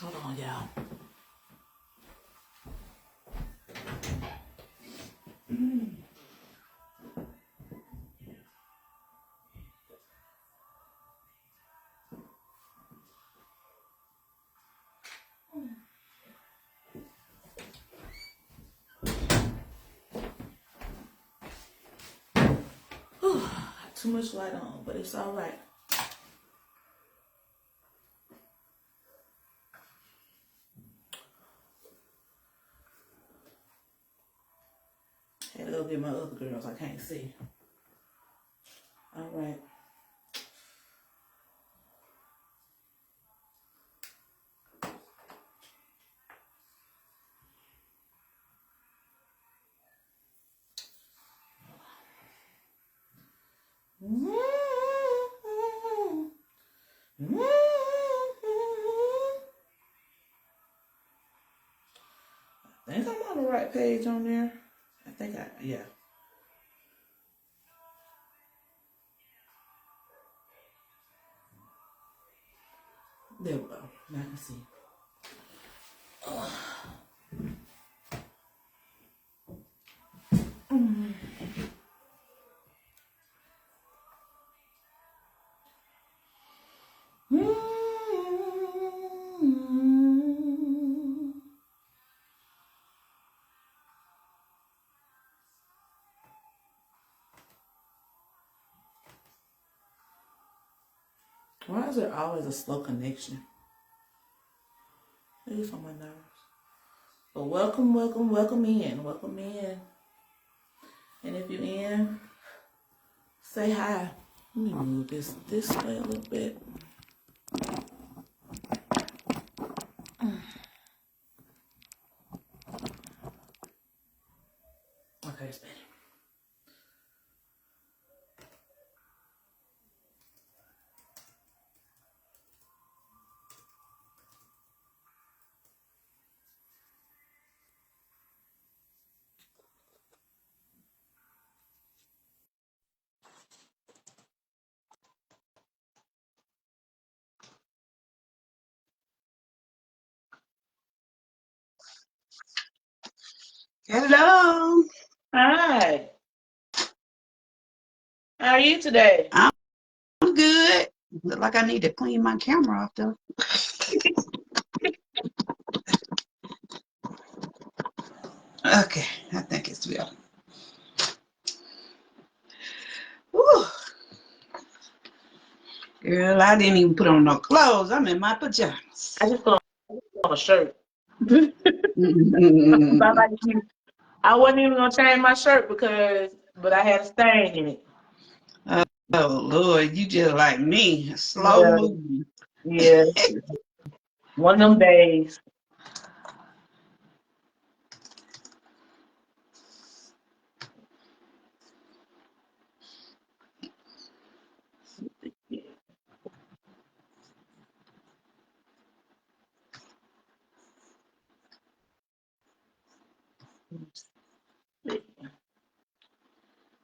Hold on, y'all. Too much light on, but it's all right. Had to go get my other girls. I can't see. All right. I think I'm on the right page on there. Yeah. There we go. Now I can see. Why is there always a slow connection? It is on my nerves. But welcome in. Welcome in. And if you're in, say hi. Let me move this way a little bit. Okay, it's better. Hello. Hi. How are you today? I'm good. Look like I need to clean my camera off though. Okay, I think it's well. Whew. Girl, I didn't even put on no clothes. I'm in my pajamas. I just put on a shirt. Oh I wasn't even gonna change my shirt but I had a stain in it. Lord, you just like me. Slow Yeah, moving. yeah. One of them days.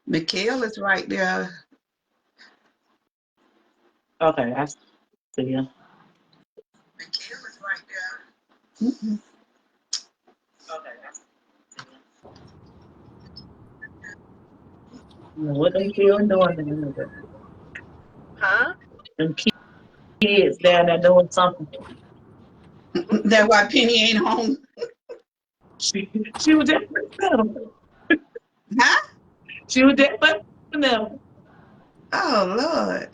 Mikhail is right there. Okay, I see you. Mikhail is right there. Mm-mm. Okay, I see you. What them children doing? Huh? Them kids down there doing something. That's why Penny ain't home. She was just for them. Huh? She was just for them. Oh Lord.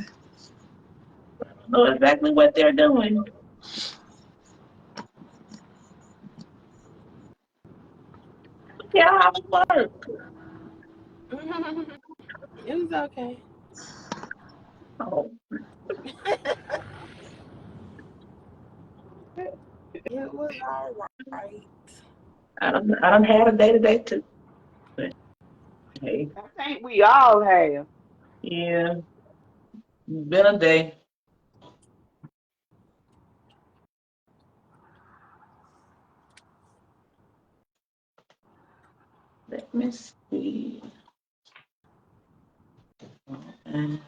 Know exactly what they're doing. Yeah, how it work. It was okay. Oh, It was all right. I don't have a day to day too. But hey, I think we all have. yeah, been a day. Let me see. And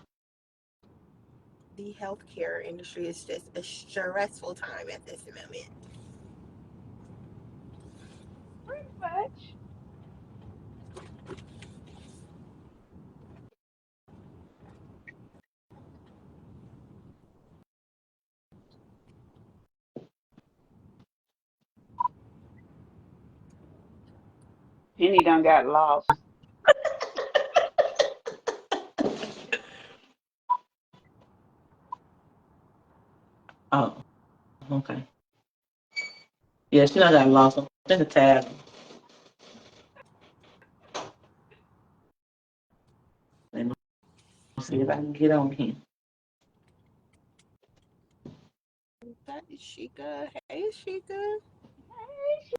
The healthcare industry is just a stressful time at this moment. much. Penny done got lost. Oh, okay. Yeah, she done got lost in the tab. Let me see if I can get on here. That is Sheikah. Hey, Sheikah. Hey,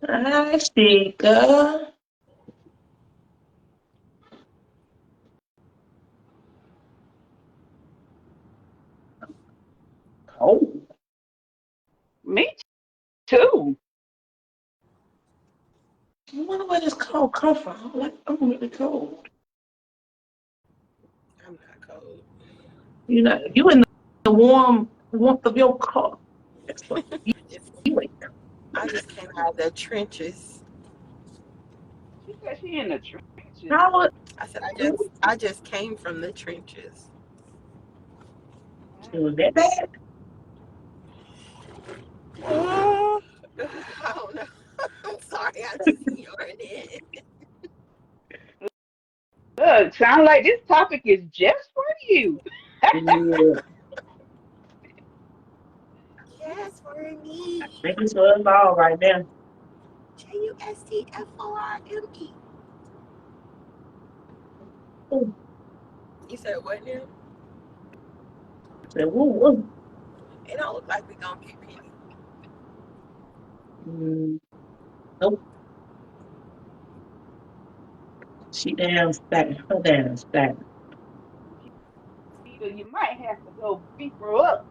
Hi, Sheikah. Oh, me too. I wonder where this cold come from. I'm really cold. I'm not cold. You know, you in the warmth of your car. That's what It's, you ain't. I just came out of the trenches. She said she in the trenches. How it I said I just came from the trenches. was that bad? Oh, I don't know. I'm sorry. I just ignored it. Look, sound like this topic is just for you. Yeah, Yes, for me. make this was all right now. JUSTFORME. Ooh, You said what now? I said, woo, woo. It don't look like we gonna get Penny. Mm, nope, she down stack, her down stack. Peter, you might have to go beef her up.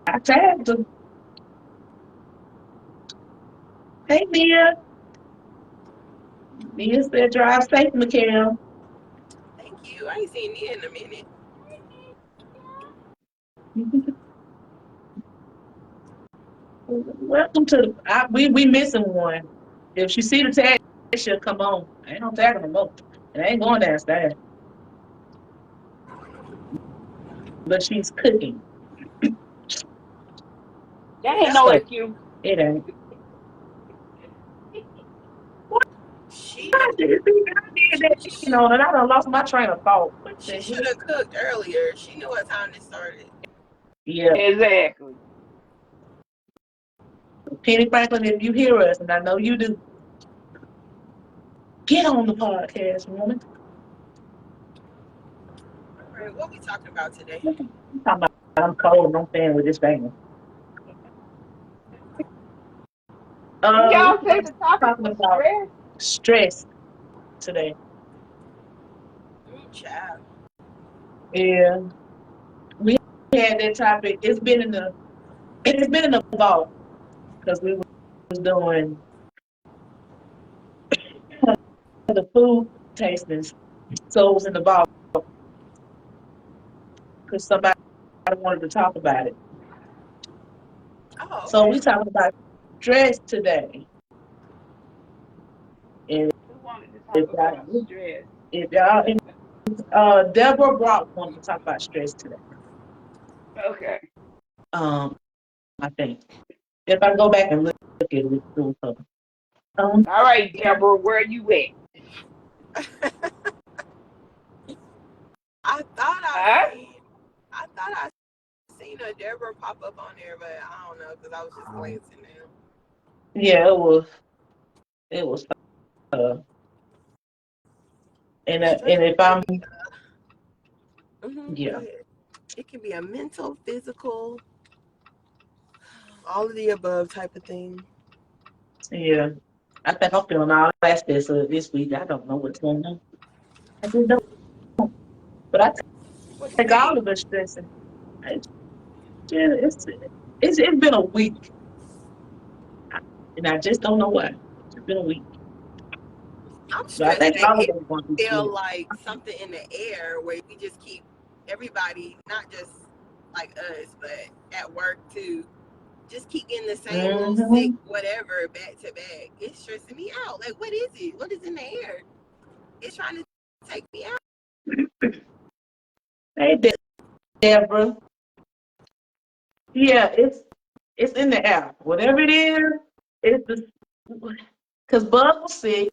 I tagged her. Hey, Mia. Mia said, drive safe, Mikhail. Thank you. I ain't seen you in a minute. Welcome to we missing one. If she see the tag, she'll come on. I ain't no tagging no more. It ain't going downstairs. But she's cooking. That ain't no So excuse. it ain't. What She I did that, you know, and I done lost my train of thought. What the she should heck? have cooked earlier. She knew what time it started. Yeah. Exactly. Penny Franklin, if you hear us, and I know you do, get on the podcast, woman. All right, what we talking about today? I'm talking about I'm cold and I'm staying with this thing. Did We y'all say were the topic talking was about stress? stress today. Child. Yeah. We had that topic. It's been in the vault because we was doing the food tastings. So it was in the vault because somebody wanted to talk about it. Oh, So okay. we talking about stress today. And Who wanted to talk if about y'all, stress? if y'all, Deborah Brock wanted to talk about stress today. Okay. Um, I think if I go back and look at it, it's still her. Um, All right, Deborah, where you at? I thought I Huh? seen I thought I seen a Deborah pop up on there, but I don't know because I was just glancing now. yeah, it was her. And Stress if can I'm be go yeah, ahead. It can be a mental, physical, all of the above type of thing. yeah. I think I'm feeling all aspects of it this week. I don't know what's going on. I just don't. But I What you think all mean? of us stressing. It's, it's been a week, and I just don't know why. It's been a week, I'm but I stressed think that all of it us going through feel shit. like something in the air where we just keep everybody, not just like us, but at work too. just keep getting the same little sick Mm-hmm. whatever back to back. It's stressing me out. Like, what is it? What is in the air? It's trying to take me out. Hey, Deborah. Yeah, it's in the air. Whatever it is, it's the because Bug was sick.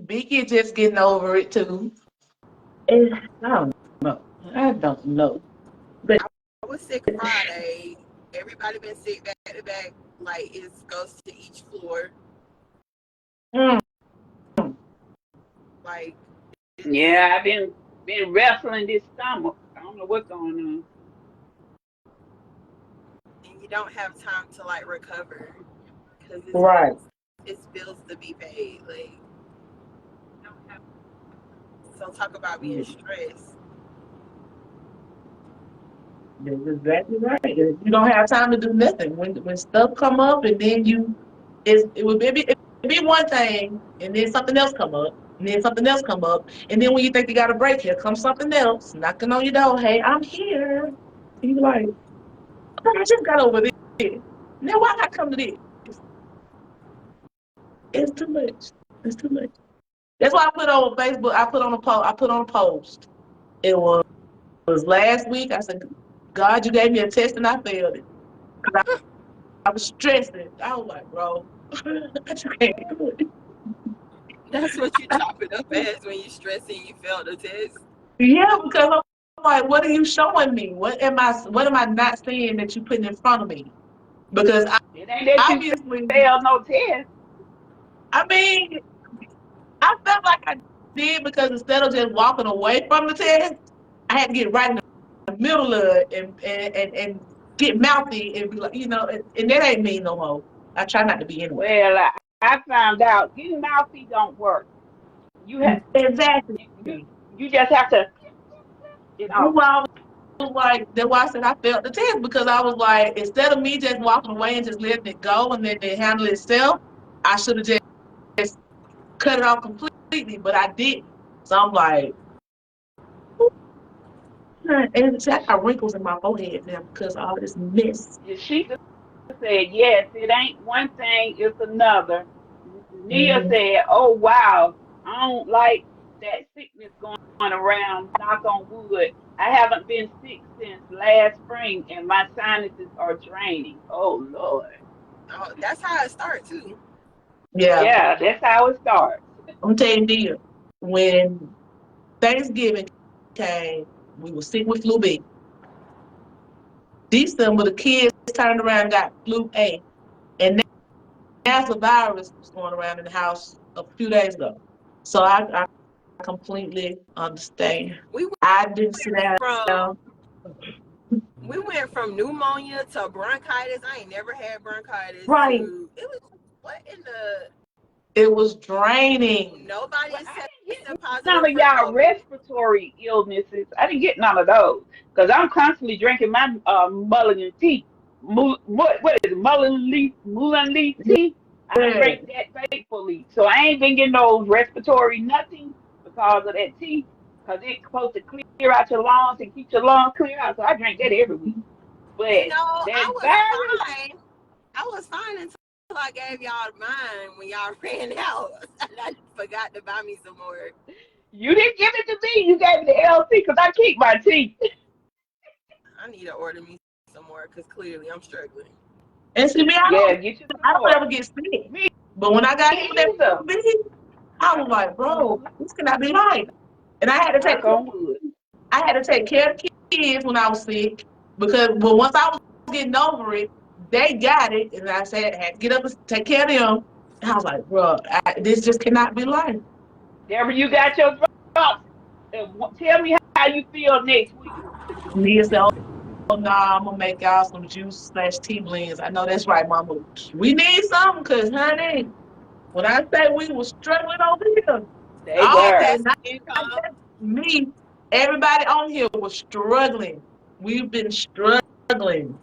Beaky just getting over it too. And I don't know. I don't know. But I was sick Friday. Everybody been sick back to back. Like, it goes to each floor. mm, Like, it's, Yeah, I've been wrestling this stomach. I don't know what's going on. and you don't have time to like recover because right. it's bills to be paid. Like, so talk about being stressed. That's exactly right. You don't have time to do nothing when stuff come up, and then it be one thing, and then something else come up, and then something else come up, and then when you think you got a break, here comes something else knocking on your door. Hey, I'm here. And you like, oh, I just got over this. Now why I come to this? It's too much. It's too much. That's why I put on Facebook. I put on a post. It was last week. I said, God, you gave me a test and I failed it. I was stressing. I was like, bro, I just can't do it. That's what you chop it up as when you stressing. You failed the test. Yeah, because I'm like, what are you showing me? What am I not seeing that you putting in front of me? Because It ain't that you obviously, failed no test. I mean, I felt like I did because instead of just walking away from the test, I had to get right in the middle of it and get mouthy and be like, and that ain't me no more. I try not to be anyway. Well, I found out getting mouthy don't work. You have Exactly. you just have to, you That's know. why I was like, that's why I said I failed the test because I was like, instead of me just walking away and just letting it go and then it handle itself, I should have just cut it off completely, but I didn't. So I'm like, and see, I got wrinkles in my forehead now because of all this mess. She said, yes, it ain't one thing, it's another. Nia Mm-hmm. said, oh, wow, I don't like that sickness going around, knock on wood. I haven't been sick since last spring, and my sinuses are draining. Oh, Lord. Oh, that's how it starts too. Yeah, Yeah, that's how it starts. I'm telling you, when Thanksgiving came, we were sick with flu B. December, the kids turned around and got flu A. And now the virus was going around in the house a few days ago. So I completely understand. We went I didn't sit from down. we went from pneumonia to bronchitis. I ain't never had bronchitis. Right. To it was what in the It was draining. nobody Well, is I didn't testing get none positive of for y'all COVID. respiratory illnesses. I didn't get none of those because I'm constantly drinking my mullein tea. What is it? Mullein leaf tea? I Yeah. drink that faithfully. So I ain't been getting those respiratory nothing because of that tea because it's supposed to clear out your lungs and keep your lungs clear out. So I drink that every week. You But know, that virus, I was fine until I gave y'all mine when y'all ran out. And I forgot to buy me some more. you didn't give it to me. You gave it to LC because I keep my tea. I need to order me some more because clearly I'm struggling. And see me, Yeah, get you some I don't more. ever get sick. Me But when I got hit with that either. big, I was like, bro, this cannot be right. And Knock on wood. I had to take care of kids when I was sick because once I was getting over it, they got it, and I said I had to get up and take care of them. And I was like, bro, this just cannot be life. Deborah, you got your drops. Tell me how you feel next week. Nia said, oh, no, I'm gonna make y'all some juice slash tea blends. I know that's right, Mama. We need something, cause honey, when I say we were struggling over here, They Okay, all were. passive not income. just me, everybody on here was struggling. We've been struggling.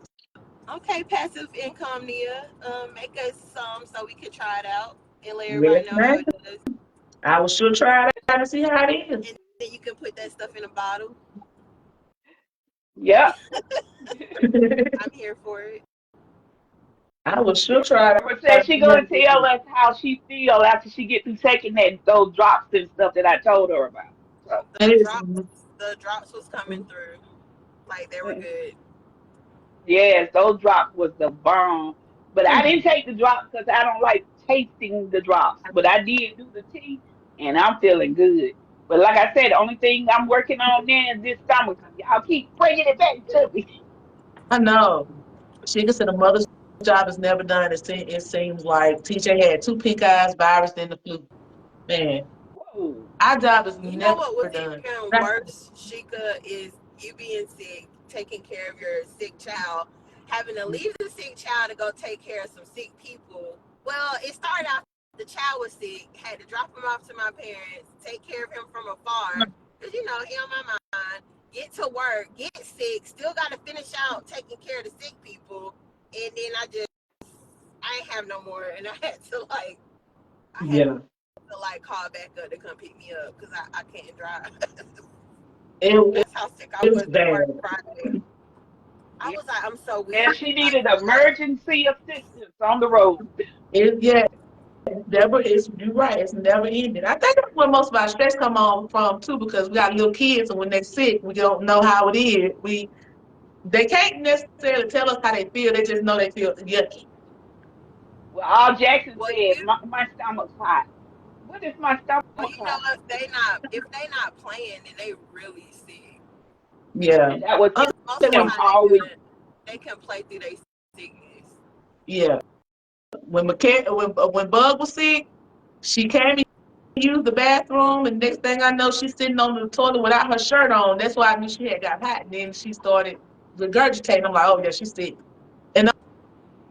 Okay, passive income, Nia. Make us some so we can try it out and let Yes, everybody know how man. it does. I will sure try it out and see how it is. And then you can put that stuff in a bottle. Yep. I'm here for it. I would sure try Deborah said she gonna tell to. us how she feel after she get through taking those drops and stuff that I told her about. So The drops was coming through like they were good. yes, those drops was the bomb. But I didn't take the drops because I don't like tasting the drops. But I did do the tea, and I'm feeling good. But like I said, the only thing I'm working on then is this summer because y'all keep bringing it back to me. I know. She said the mother's job is never done. It seems like TJ had 2 pink eyes, virus, then the flu. Man, Whoa. our job is You know never what was done. even worse, Sheikah, is you being sick, taking care of your sick child, having to leave the sick child to go take care of some sick people. Well, it started out the child was sick, had to drop him off to my parents, take care of him from afar, because you know he on my mind. Get to work, get sick, still got to finish out taking care of the sick people, and then I ain't have no more, and I had to Yeah. call back up to come pick me up because I can't drive. It That's how sick I was was at bad. work Friday. I was like, I'm so weak. And she needed emergency assistance on the road. Yeah. Deborah, you're right. It's never ending. I think that's where most of our stress come on from too, because we got little kids, and when they're sick, we don't know how it is. They can't necessarily tell us how they feel. They just know they feel yucky. Well, all Jackson Well, said, my stomach's hot. What is my stomach you know, hot? if they not playing, then they really sick. Yeah. And that was Most of the him time all week. they can play through their sickness. Yeah. When Bug was sick, she came and used the bathroom, and next thing I know, she's sitting on the toilet without her shirt on. That's why I knew she had got hot. And then she started regurgitating. I'm like, oh yeah, she's sick. And the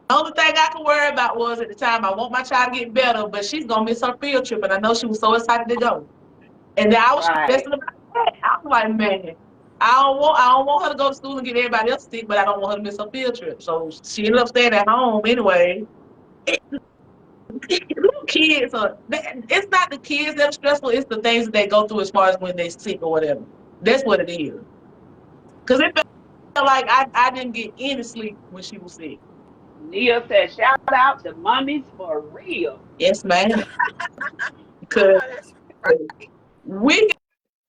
only thing I could worry about was at the time, I want my child to get better, but she's gonna miss her field trip, and I know she was so excited to go. And then I was Right. stressing about that. I was like, man, I don't want her to go to school and get everybody else sick, but I don't want her to miss her field trip. So she ended up staying at home anyway. Little kids it's not the kids that are stressful, it's the things that they go through as far as when they're sick or whatever. That's what it is. Because it felt like I didn't get any sleep when she was sick. Neil said, shout out to mummies for real. Yes, ma'am. I Because know that's right. we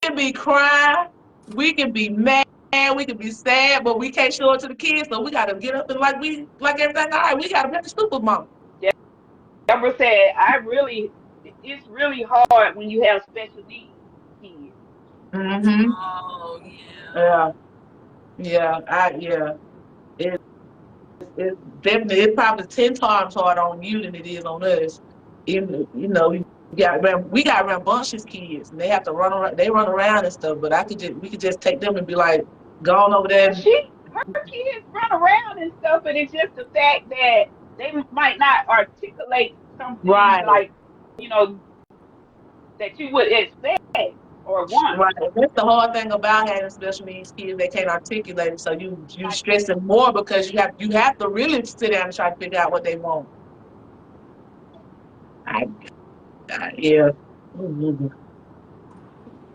can be crying, we can be mad, we can be sad, but we can't show it to the kids, so we gotta get up and like everything all right. We gotta be the super mom. Deborah said, it's really hard when you have special needs kids. Mm-hmm. Oh yeah. Yeah. Yeah. It, it's definitely, it's probably 10 times harder on you than it is on us. Even, we got rambunctious kids, and they have to run around. They run around and stuff. But we could just take them and be like, gone over there. Well, her kids run around and stuff, but it's just the fact that they might not articulate some things Right, like, you know, that you would expect or want. right. And that's the hard thing about having special needs kids. They can't articulate it, so you stress them more because you have to really sit down and try to figure out what they want. Yeah. Mhm.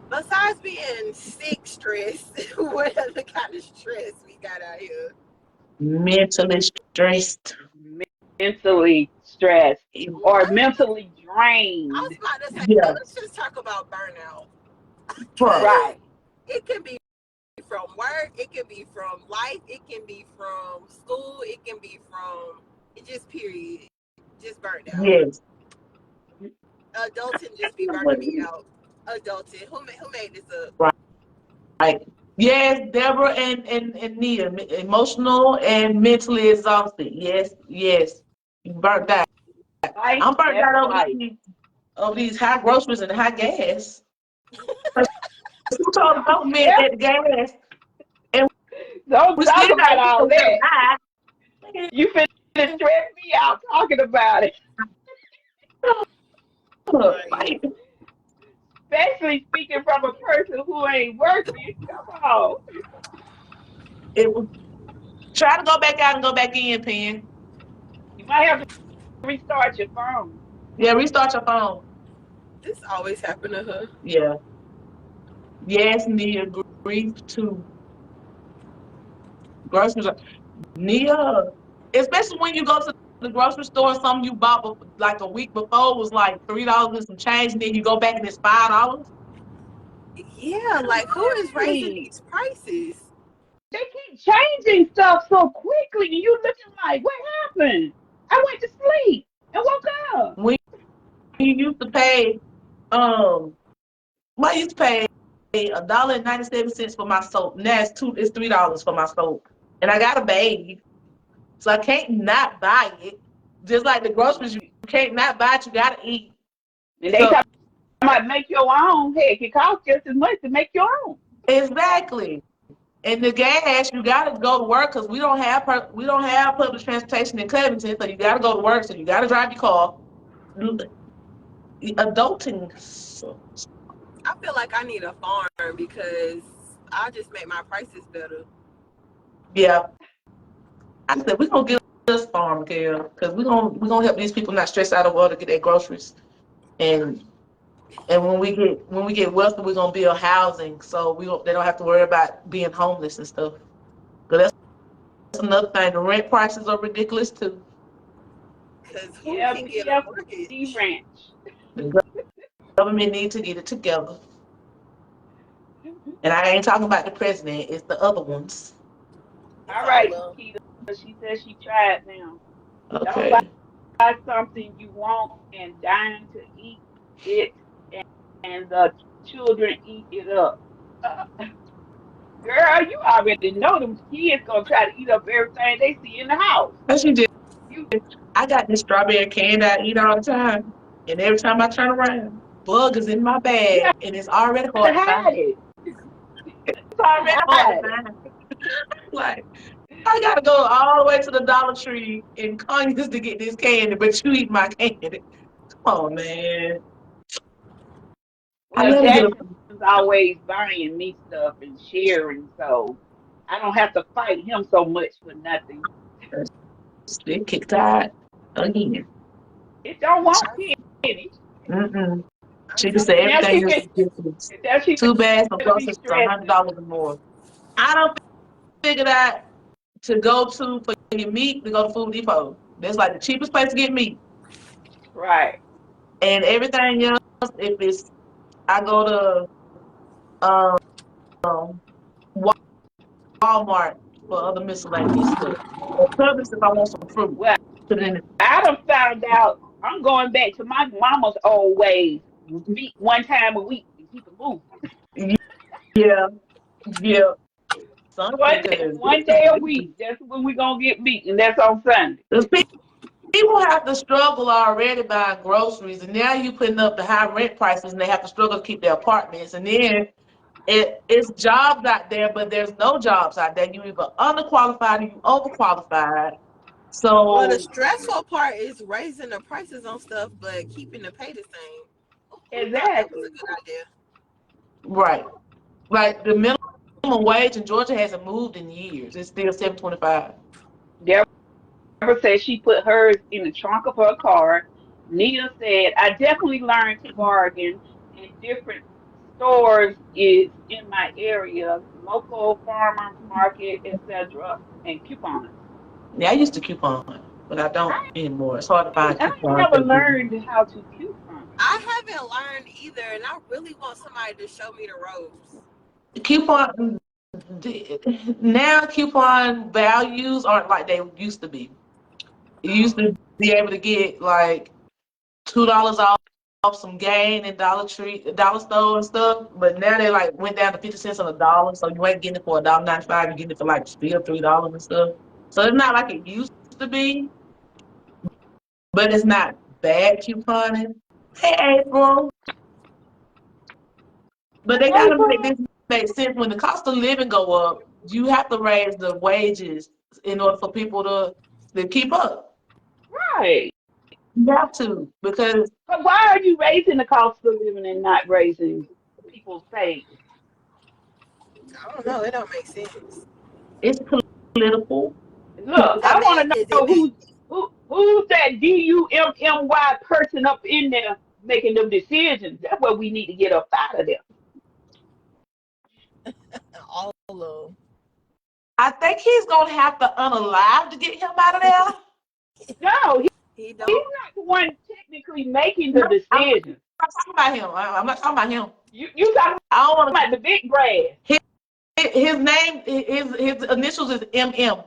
Besides being sick, stress, what other kind of stress we got out here? Mentally stressed. Mentally stressed or I mentally was drained. about to say, Yeah. let's just talk about burnout. Right. Right. It can be from work, it can be from life, it can be from school, it can be from just period, just burnt out. Yes. Adulting just be burning me out. Adulting. Who made this up? Right. Yes, Deborah and Nia, emotional and mentally exhausted. Yes. You burnt out. Life, I'm burnt that's out life. over these high groceries and high gas. Who told the government Yeah, that the gas and don't we still talk got about all to that. high. You finna stress me out talking about it. Like, Especially speaking from a person who ain't working. Come on. it was try to go back out and go back in, Pen. You might have to restart your phone. Yeah, restart your phone. This always happened to her. Yeah. Yes, Nia, grief too. Groceries are Nia. Especially when you go to the grocery store and something you bought like a week before was like $3 and some change, and then you go back and it's $5. Yeah, like who is raising Exactly. these prices? They keep changing stuff so quickly, and you looking like, what happened? I went to sleep and woke up. When you used to pay, um, I used to pay $1.97 for my soap. Now it's $3 for my soap, and I got a baby, so I can't not buy it. Just like the groceries, you can't not buy it. You gotta eat. And they So talk about make your own. Heck, it costs just as much to make your own. exactly. And the gas, you gotta go to work because we don't have public transportation in Covington, so you gotta go to work. So you gotta drive your car. Adulting. So, I feel like I need a farm because I just make my prices better. yeah, I said we're gonna get us farm care because we're gonna help these people not stress out of order to get their groceries. And when we get wealthy, we're gonna build housing so they don't have to worry about being homeless and stuff. But that's another thing. The rent prices are ridiculous too. Because who Yeah, can get a PFD mortgage? Ranch. The government needs to get it together. And I ain't talking about the president, it's the other ones. It's All all right, love. Keita. She says she tried now. Don't Okay. buy something you want and dying to eat it, and the children eat it up. Girl, you already know them kids gonna try to eat up everything they see in the house. What you did? You I got this strawberry candy I eat all the time. And every time I turn around, bug is in my you bag have and it's already to hard to find. hide it. It's already Hard to hiding. find. Like I gotta go all the way to the Dollar Tree in Conyers to get this candy, but you eat my candy. Come on, man. I Well, let her get a Jackson's always buying me stuff and sharing, so I don't have to fight him so much for nothing. stick kicked out again. It don't want penny. Mm-mm. I'm She just telling said Now you. she everything is can. ridiculous. Now she Too bad some gonna be groceries are stressing. $100 or more. I don't figure that to go to for your meat to go to Food Depot. That's like the cheapest place to get meat. Right. And everything else, if it's I go to Walmart for other miscellaneous stuff. Or Publix if I want some fruit. Well, Put it in I done found out I'm going back to my mama's old ways. Meet one time a week and keep it moving. the, yeah, yeah, something because One day a week. That's when we gonna get meat, and that's on Sunday. people have to struggle already buying groceries, and now you putting up the high rent prices, and they have to struggle to keep their apartments, and then it's jobs out there, but there's no jobs out there. You either underqualified or you overqualified. Well, the So stressful part is raising the prices on stuff, but keeping the pay the same. Who thought that was a Exactly. good idea? right, like the minimum wage in Georgia hasn't moved in years. It's still 7.25. Deborah said she put hers in the trunk of her car. Nia said, I definitely learned to bargain in different stores is in my area, local farmers market, etc., and coupons. Yeah, I used to coupon, but I don't anymore. It's hard to find I coupons. never learned how to coupon. I haven't learned either, and I really want somebody to show me the ropes. Coupon now coupon values aren't like they used to be. You used Um, to be able to get like $2 off some gain in Dollar Tree, Dollar Store and stuff, but now they like went down to 50 cents on a dollar, so you ain't getting it for $1.95. You're getting it for like still $3 and stuff. So it's not like it used to be, but it's not bad couponing. Hey April, but they gotta make April, this make sense. When the cost of living go up, you have to raise the wages in order for people to keep up. right. You have to because But why are you raising the cost of living and not raising people's pay? I don't know. It don't make sense. it's political. Look, I I mean, want to is know it make who's that DUMMY person up in there making them decisions. That's what we need to get up out of there. all of them? I think he's gonna have to unalive to get him out of there. No, He he's don't. not the one technically making the I'm decision. not talking about him. I'm not talking about him. You talking I don't want to. about the big brass. His name, his initials is MM.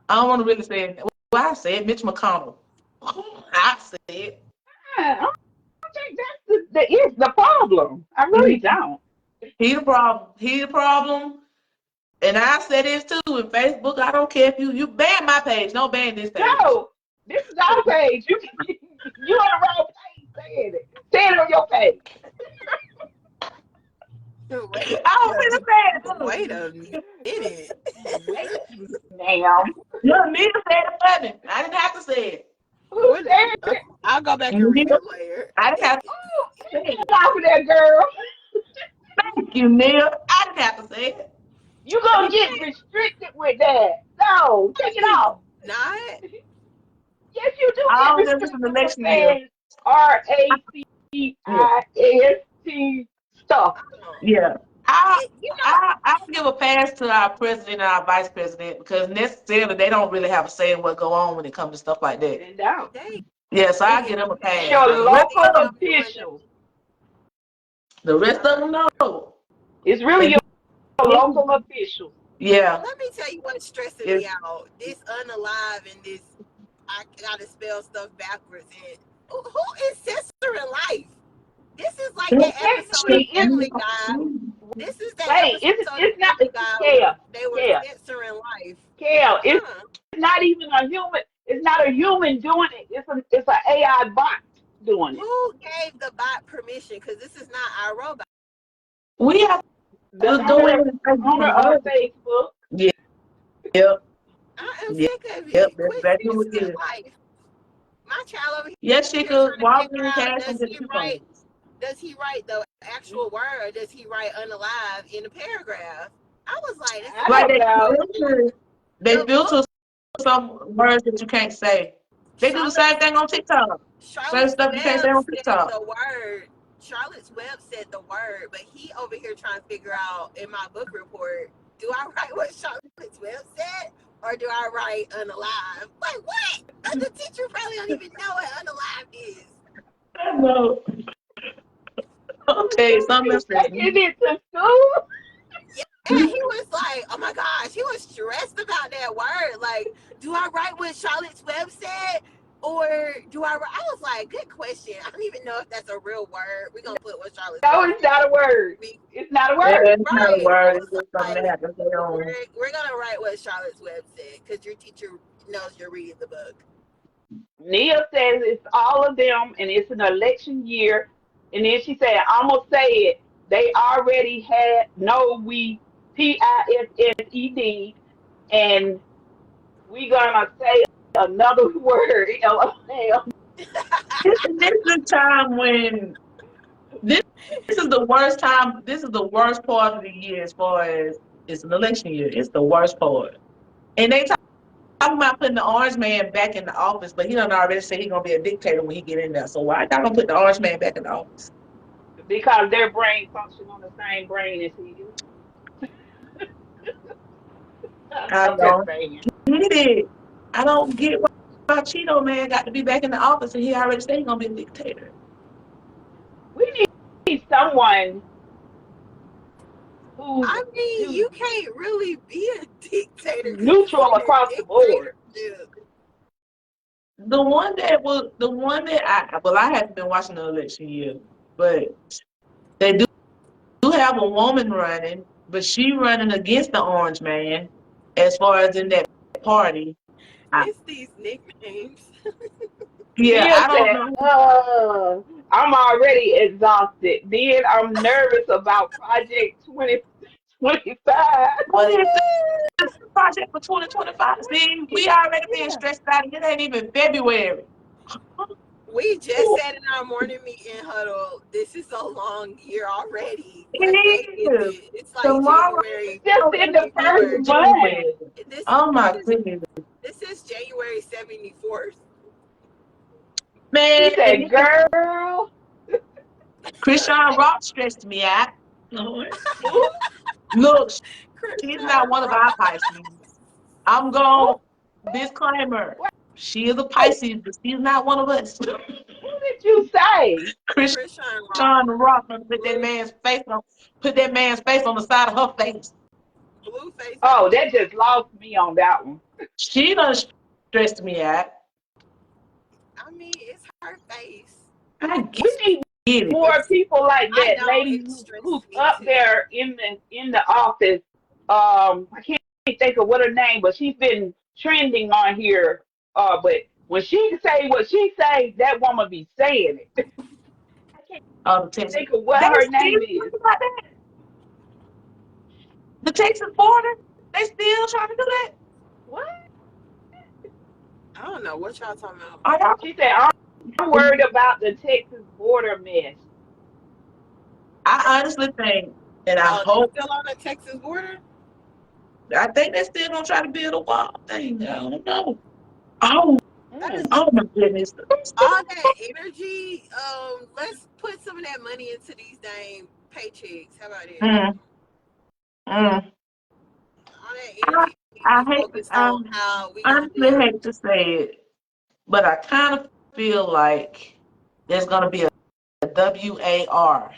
I don't want to really say it. Well, I said Mitch McConnell. I said I don't think that's the problem. I really don't. he the problem. He the problem. And I said this too in Facebook. I don't care if you ban my page. Don't ban this page. No, this is our page. You on the wrong page saying it. Say it on your page. Wait, I don't really say it. wait a minute. Wait, ma'am. You need to say it for me. I didn't have to say it. Who said it? I'll go back and read it later. I didn't have to Oh, say it. get off of that girl. Thank you, Neil. I didn't have to say it. You gonna get restricted with that. No, take it off. Not. Yes, you do I get don't listen to the restricted next for year. saying RACIST stuff. Yeah. You know, I give a pass to our president and our vice president because necessarily they don't really have a say in what go on when it comes to stuff like that. And down. they Yeah, so I give them a pass. Your The rest local of them, officials. the rest of them know. It's really your local officials. Yeah. let me tell you what's stressing Yes. me out. This unalive and this I gotta spell stuff backwards. And who is censoring life? This is like that episode of Family Guy. This is that Wait, episode it's of not Family Guy Kale. where they were Kale. censoring life. Kale, it's Huh. not even a human. It's not a human doing it. It's an AI bot doing it. Who gave the bot permission? Because this is not our robot. We have The to do owner it. of Facebook. Yep. I am Yep. sick of it. Yep. That's Quit exactly what it censoring is. life. My child over here Yes, she trying could to walk figure in out, cash does and he get write the actual word or does he write unalive in a paragraph? I was like, this I Like don't know. they The filter some words that you can't say. They do the same thing on TikTok. Certain stuff you can't say on said TikTok. the word. Charlotte's Web said the word, but he over here trying to figure out in my book report, do I write what Charlotte's Web said or do I write unalive? Like what? The teacher probably don't even know what unalive is. I know. Okay, something else. Taking it to school. And he was like, oh my gosh, he was stressed about that word. Like, do I write what Charlotte's Web said? Or do I was like, good question. I don't even know if that's a real word. We're going to put what Charlotte's No, Web it's not a word. said. It's not a word. It's not a Right. word. It's just Like, something that happens. They don't- we're going to write what Charlotte's Web said because your teacher knows you're reading the book. Nia says it's all of them and it's an election year. And then she said, I'm going to say it. They already had we PISSED and we going to say another word. LOL. This is the time when this is the worst time. This is the worst part of the year as far as it's an election year. It's the worst part. And they talking about putting the orange man back in the office, but he done already said he's gonna be a dictator when he get in there. So why y'all gonna put the orange man back in the office? Because their brain function on the same brain as he do. I I'm don't just saying. get it. I don't get why Cheeto man got to be back in the office and he already said he's gonna be a dictator. We need someone who's I mean, you can't really be a dictator. neutral across the board. The one that I haven't been watching the election year, but they do have a woman running, but she running against the orange man as far as in that party. It's these nicknames. Yeah, Nia I don't said, know. I'm already exhausted. Then I'm nervous about Project 2025. What is this project for 2025? See, we already being stressed out. It ain't even February. We just said in our morning meeting huddle, this is a long year already. It What day is. is it? It's like Tomorrow. January. Just in the first month. This, Oh my this is- goodness, This is January 74th. man! She said, girl. Christian Rock stressed me out. Look, she's not one of our Pisces. I'm going disclaimer. She is a Pisces, but she's not one of us. Who did you say? Christian Krishan Rock, Rockman put that blue, man's face on the side of her face. Blueface got Oh, the that just lost me on that one. She done stressed me out. I mean, it's her face. I We need get it. more people like I that, know ladies it stresses who's me up too. there in the office. I can't think of what her name, but she's been trending on here. But when she say what she say, that woman be saying it. I can't The Texas. think of what They her still name is. talking about that. The Texas border. They still trying to do that. What? I don't know what y'all talking about. Are y'all? She said, I'm worried about the Texas border mess. I honestly think, and I Oh, they hope, still on the Texas border? I think they're still gonna try to build a wall thing. I don't know. Oh, That is Mm. oh my goodness. all that energy. Let's put some of that money into these dang paychecks. How about it? Mm, mm. All that I, energy needs to I be hate, focused on how we gonna honestly build. hate to say it, but I kind of feel like there's gonna be a WAR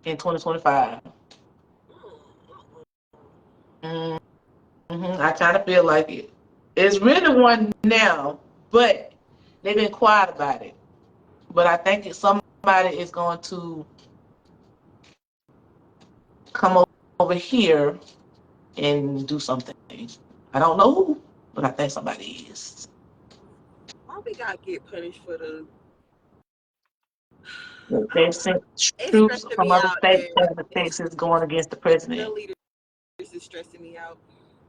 in 2025. Mm-hmm. I kind of feel like it. It's really one now, but they've been quiet about it. But I think somebody is going to come over here and do something. I don't know who, but I think somebody is. Why we gotta get punished for the? They've sent It's troops stressing from me other out, states man. to Texas going against the The president. leaders is stressing me out.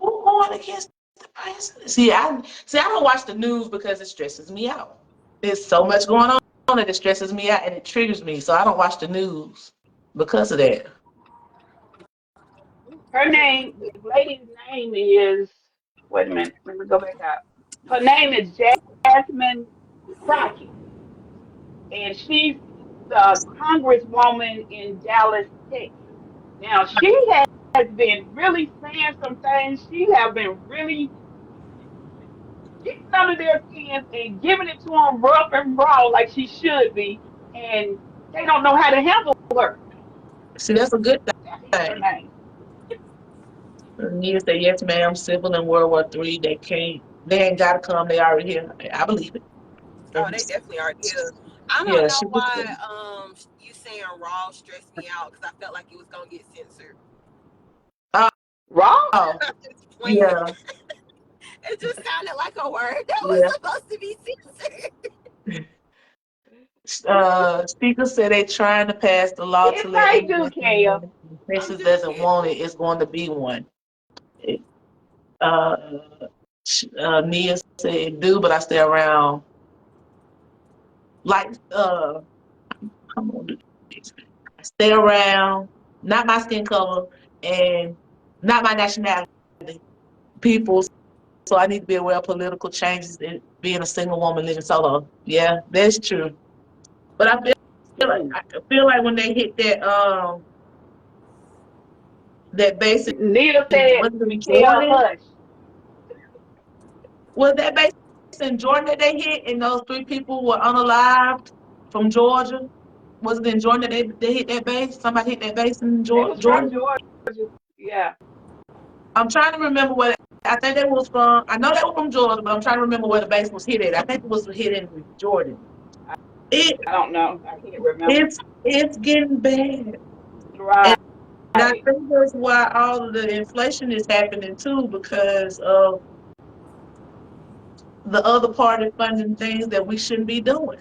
Who going against the president? I don't watch the news because it stresses me out. There's so much going on that it stresses me out and it triggers me. So I don't watch the news because of that. Her name, the lady's name is, wait a minute, let me go back up. Her name is Jasmine Crockett, and she's the congresswoman in Dallas, Texas. Now, she has been really saying some things. She has been really getting under their skins and giving it to them rough and raw like she should be, and they don't know how to handle her. See, that's a good That is her thing. name. Needed say yes, ma'am. Civil in World War III. They can't. They ain't got to come. They already here. I believe it. Oh, they definitely are here. I don't Yeah, know she was. why you saying raw stressed me out because I felt like it was gonna get censored. Raw? Oh, I'm just playing. yeah, It just sounded like a word that was yeah. supposed to be censored. Speaker said they trying to pass the law to It let might do, immigrants Kale. in. If I'm Texas just doesn't kidding. want it, it's going to be one. It, uh, Nia said it do, but I stay around. Like, come on, do this. I stay around, not my skin color and not my nationality. People, so I need to be aware of political changes and being a single woman living solo. Yeah, that's true. But Mm. I feel like when they hit that base Nita in said, was it in Kale, Jordan? hush. Was that base in Jordan that they hit and those 3 people were unalived from Georgia? Was it in Jordan that they hit that base? Somebody hit that base in They was from Jordan? Georgia. Yeah. I'm trying to remember what I think they was from. I know they were from Georgia, but I'm trying to remember where the base was hit at. I think it was hit in Jordan. It I don't know. I can't remember. it's getting bad. Right. And I think that's why all of the inflation is happening too, because of the other party funding things that we shouldn't be doing.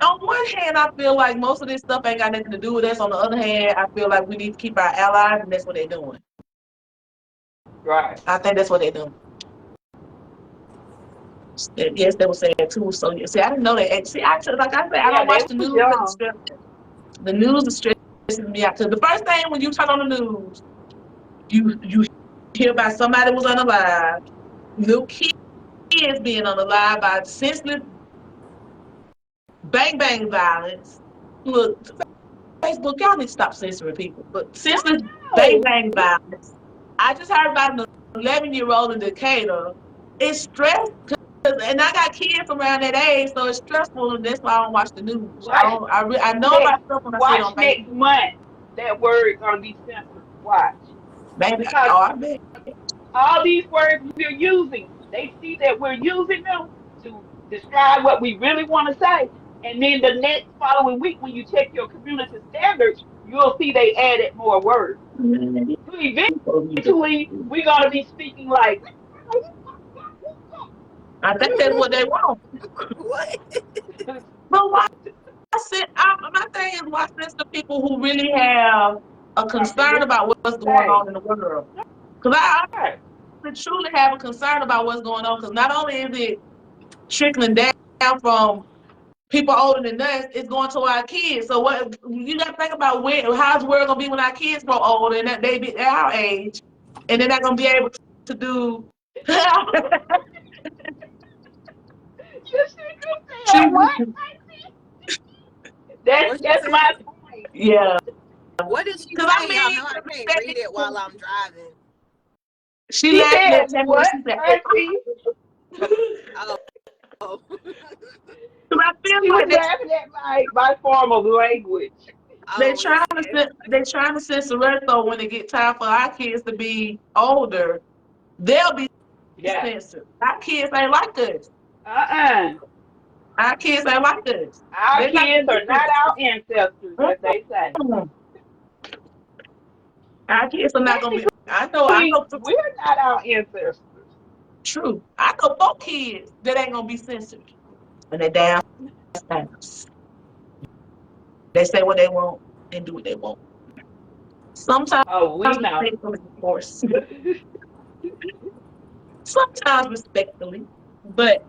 On one hand, I feel like most of this stuff ain't got nothing to do with us. On the other hand, I feel like we need to keep our allies, and that's what they're doing. Right. I think that's what they're doing. Yes, they were saying too. So see, I didn't know that. See, like I said, I Yeah, don't watch they the was news. young. The news is stressing me out. Cause the first thing when you turn on the news, you hear about somebody was unalive, little kids being unalive by senseless bang bang violence. Look, Facebook, y'all need to stop censoring people. But senseless bang No. bang violence. I just heard about an 11-year-old in Decatur. It's stress. And I got kids around that age, so it's stressful, and that's why I don't watch the news. Watch I know next about stuff when I see it watch on next Facebook. month. That word gonna be censored. Watch. Maybe, Because oh, I bet. all these words we're using, they see that we're using them to describe what we really want to say. And then the next following week, when you check your community standards, you'll see they added more words. So eventually, we're going to be speaking like, I think that's what they want. What? But why my thing is, why censor people who really have a concern about what's going on in the world? Because I truly have a concern about what's going on, because not only is it trickling down from people older than us, it's going to our kids. So what you got to think about, how's the world gonna be when our kids grow older and that they be our age, and they're not gonna be able to do. You said what? What you That's my say? point. Yeah, What did she because I say? Y'all mean, know I can't read it while I'm driving. she She laughed said at me when what, she said, Auntie? Oh, because I feel She was like laughing at my form of language. they oh, trying it's to they trying to censor us, so when it get time for our kids to be older, they'll be Yeah. censored. Our kids ain't like us. Uh-uh. Our kids ain't like us. Our They're not kids gonna are be not our ancestors, as they say. censored. Our kids are not gonna be. I Technically, know for we're not our ancestors. true. I know 4 kids that ain't gonna be censored. And they damn stamps. They say what they want and do what they want. Sometimes Oh, we know. respectfully, of course. Sometimes respectfully. But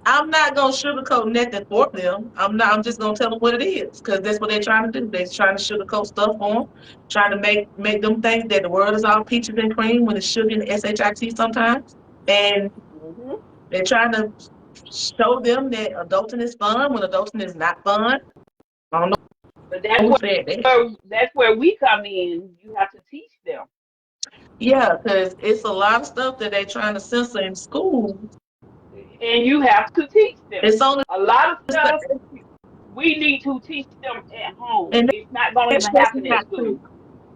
I'm not gonna sugarcoat nothing for them. I'm just gonna tell them what it is, because that's what they're trying to do. They're trying to sugarcoat stuff for them, trying to make them think that the world is all peaches and cream when it's sugar and shit sometimes. And Hmm. they're trying to show them that adulting is fun when adulting is not fun. I don't know But who said that. that's where we come in. You have to teach them. Yeah, because it's a lot of stuff that they're trying to censor in school. And you have to teach them. It's only A lot of stuff we need to teach them at home. and It's not going to that even stresses happen me at out too. school.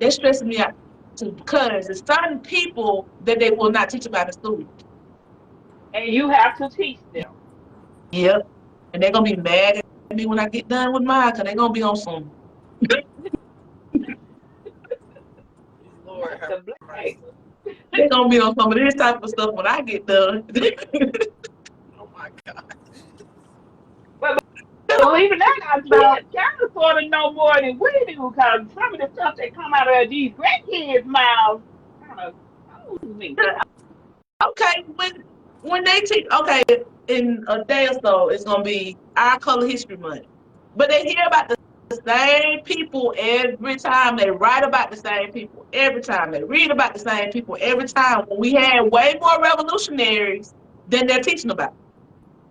That stresses me out too, because there's certain people that they will not teach about in school. And you have to teach them. Yep. And they're gonna be mad at me when I get done with mine, because they're gonna be on some Lord Not have the black. mercy. they're gonna be on some of this type of stuff when I get done. Oh my God. But believe it or not, our kids kind of sort of know more than we do because some of the stuff that come out of these grandkids' mouths kind of throws me. Okay, when they teach, okay, in a day or so, it's gonna be our color history month. But they hear about the same people every time. They write about the same people every time. They read about the same people every time. When we had way more revolutionaries than they're teaching about.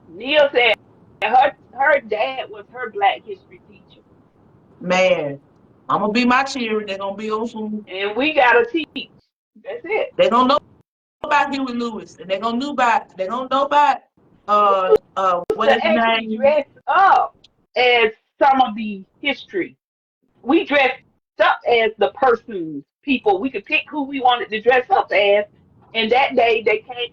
Neil said her dad was her black history teacher. Man, I'm gonna be my cheer. They're gonna be on some. And we gotta teach. That's it. They're gonna know about Huey Lewis, and they're gonna know about Used what is to his actually name? dress up as some of the history. We dressed up as the persons, people. We could pick who we wanted to dress up as. And that day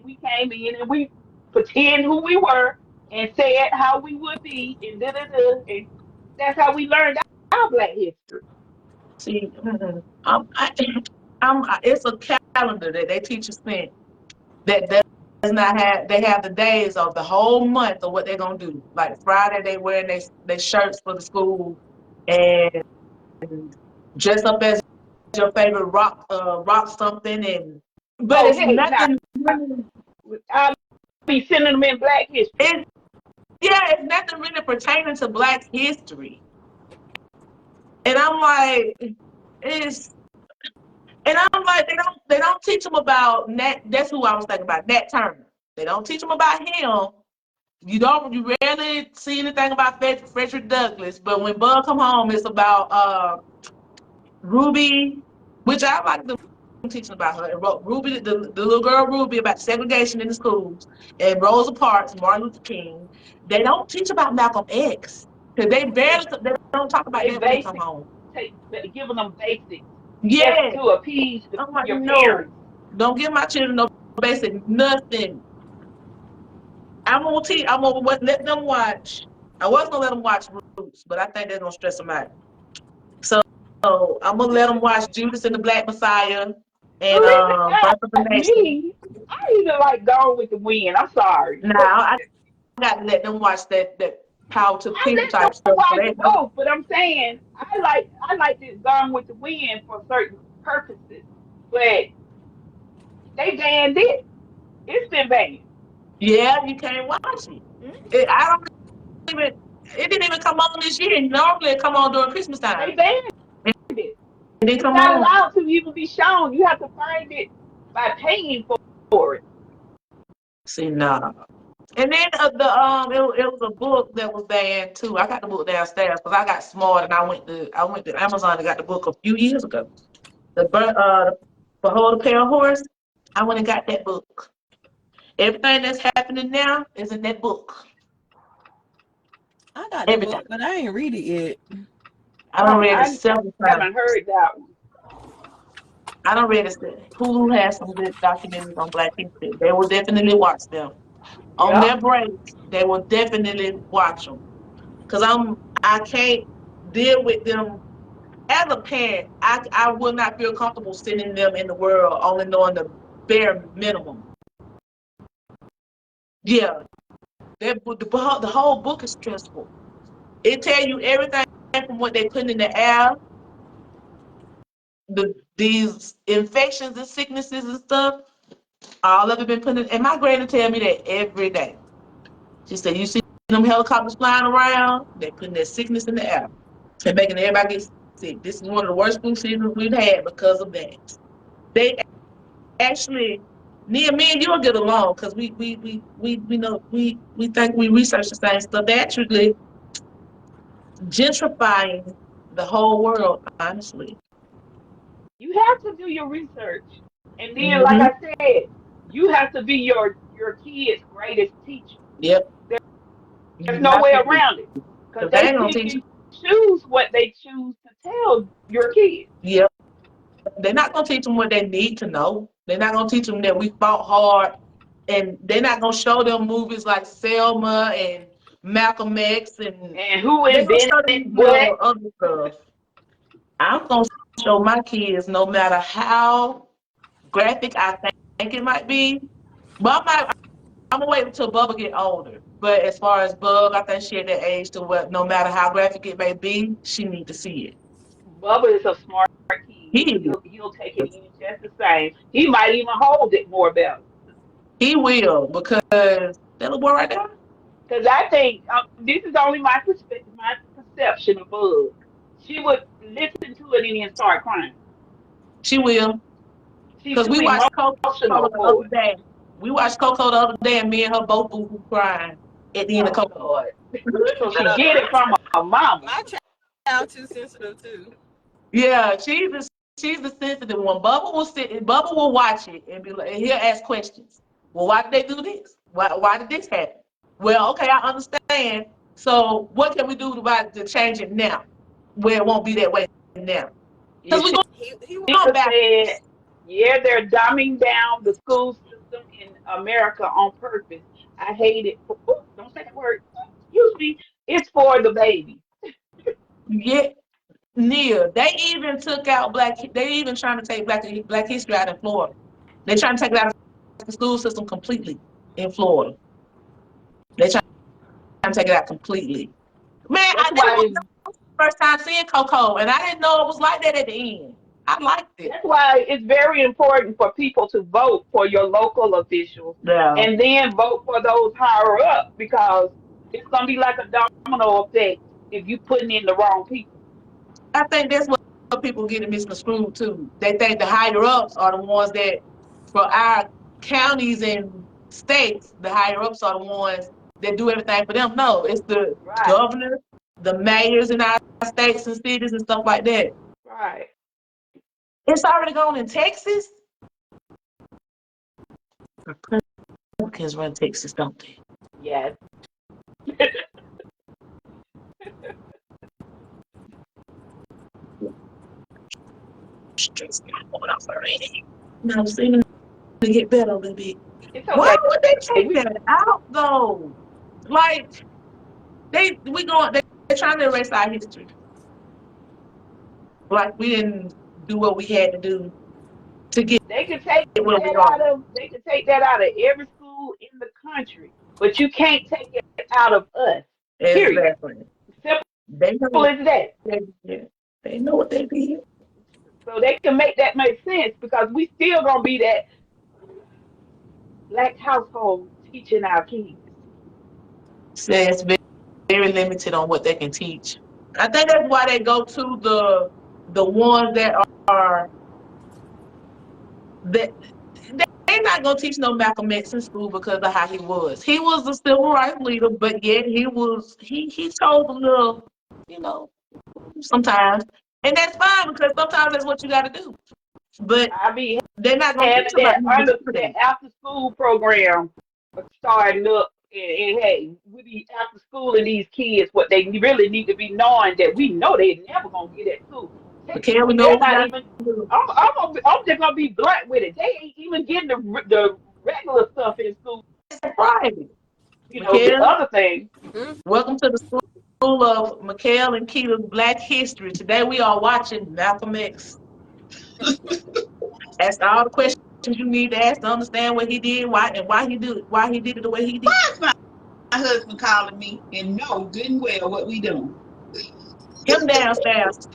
we came in and we pretend who we were and said how we would be and da da da. And that's how we learned our black history. See, it's a calendar that they teach us in that does not have. They have the days of the whole month of what they're gonna do. Like Friday, they wearing they shirts for the school and dress up as your favorite rock something, and but Oh, it's hey, now nothing. I'll be sending them in black history. It's yeah, it's nothing really pertaining to Black history. And I'm like, it's and I'm like, they don't teach them about Nat. That's who I was thinking about, Nat Turner. They don't teach them about him. You rarely see anything about Frederick Douglass, but when Bud come home, it's about Ruby, which I like the teaching about her. And Ruby, the little girl Ruby, about segregation in the schools, and Rosa Parks, Martin Luther King. They don't teach about Malcolm X because they don't talk about They that when they come basic, home. giving them basics just Yeah, to appease I'm like, your no, parents. don't give my children no basic nothing. I'm gonna let them watch. I was gonna let them watch Roots, but I think they're gonna stress them out. So I'm gonna let them watch Judas and the Black Messiah and Listen, Birth of a Nation. me, I even like Gone with the Wind. I'm sorry. Now I got to let them watch that Power to the I People let type them stuff. So watch they know. both, but I'm saying I like this Gone with the Wind for certain purposes. But they banned it. It's been banned. Yeah, you can't watch it. I don't even. It didn't even come on this year. Normally it come on during Christmas They time. banned It it. didn't It's come not on. allowed to even be shown. You have to find it by paying for it. See, no. And then it was a book that was banned too. I got the book downstairs because I got smart and I went to Amazon and got the book a few years ago. Behold a Pale Horse. I went and got that book. Everything that's happening now is in that book. I got the Everything. book, but I ain't read it yet. I done read it I several times. haven't heard that one. I done read it. Hulu has some good documentaries on Black history. They will definitely watch them on Yeah. their break. They will definitely watch them because I can't deal with them. As a parent, I will not feel comfortable sending them in the world only knowing the bare minimum. Yeah, the whole book is stressful. It tell you everything from what they put in the air, these infections and sicknesses and stuff. All of it been put in. And my granny tell me that every day. She said, "You see them helicopters flying around? They putting that sickness in the air and making everybody get sick. This is one of the worst flu seasons we've had because of that." They actually, me and you'll get along because we know we think we research the same stuff. They actually gentrifying the whole world, honestly. You have to do your research. And then, like Mm-hmm. I said, you have to be your kid's greatest teacher. Yep. There's You no have way to be. around it. Because Because they they ain't gonna pick teach. and choose what they choose to tell your kids. Yep. They're not gonna teach them what they need to know. They're not gonna teach them that we fought hard, and they're not gonna show them movies like Selma and Malcolm X, and And who they're gonna invented show them what? little other stuff. I'm gonna show my kids, no matter how graphic I think it might be. But I'm gonna wait until Bubba get older. But as far as Bub, I think she at that age to what, no matter how graphic it may be, she need to see it. Bubba is a smart kid. He He'll take it in just the same. He might even hold it more better. he will because that little boy right there, Because I think this is only my perspective, my perception of Bug. She would listen to it and then start crying. she will. She's Because too we watched Coco emotional the other for it. day. We watched Coco the other day, and me and her both boo crying at the end of Oh Coco. Lord! So she get it from her mama. My child too sensitive too. Yeah, she's the sensitive one. Bubba will watch it and be like, and he'll ask questions. Well, why did they do this? Why did this happen? Well, okay, I understand. So what can we do to change it now, where it won't be that way now? Because You we're should He going have back. said, yeah, they're dumbing down the school system in America on purpose. I hate it. Don't say that word. Excuse me. It's for the baby. Yeah, Nia, they even took out black. They even trying to take black history out in Florida. They're trying to take it out of the school system completely in Florida. They're trying to take it out completely. Man, That's that was why. the first time seeing Coco, and I didn't know it was like that at the end. I liked it. That's why it's very important for people to vote for your local officials Yeah, and then vote for those higher up because it's gonna be like a domino effect if you putting in the wrong people. I think that's what people getting misconstrued too. They think the higher ups are the ones that, for our counties and states, the higher ups are the ones that do everything for them. No, it's the Right, governors, the mayors in our states and cities and stuff like that. right. It's already gone in Texas. Republicans run Texas, don't they? Yes. Stress going off already. Now it's seeming to get better a little bit. It's Why okay. would they take We that out though? Like they're trying to erase our history. Like we didn't do what we had to do to get They can take where we that are. out of every school in the country, but you can't take it out of us. Period. Exactly. Simple They know as that. they know what they did. So they can make that make sense because we still gonna be that black household teaching our kids. Says very limited on what they can teach. I think that's why they go to the ones that are that they're not gonna teach no Malcolm X in school because of how he was. He was a civil rights leader, but yet he chose a little, you know, sometimes. And that's fine because sometimes that's what you gotta do. But I be they're not gonna teach having about him that after school program starting up, and hey, we be after school and these kids what they really need to be knowing that we know they never gonna get at school. Okay, we know They're what we not got even. to do. I'm just gonna be blunt with it. They ain't even getting the regular stuff in school. It's private. You know, the Mikhail, other thing. welcome to the school of Mikhail and Keita's Black History. Today we are watching Malcolm X. Ask all the questions you need to ask to understand what he did, why he did it the way he did. Why is my husband calling me and know good and well what we doing? Him downstairs.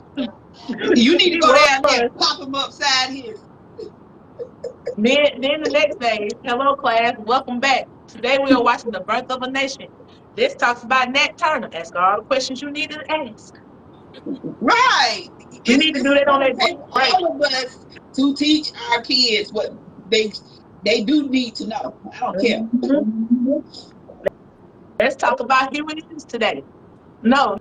You need to He go down there was. and pop him upside here. Then the next day, hello class, welcome back. Today we are watching The Birth of a Nation. This talks about Nat Turner. Ask all the questions you need to ask. Right. You need to do that on Gonna that take break. all of us to teach our kids what they do need to know. I don't care. Let's talk about Huey Lewis today. No,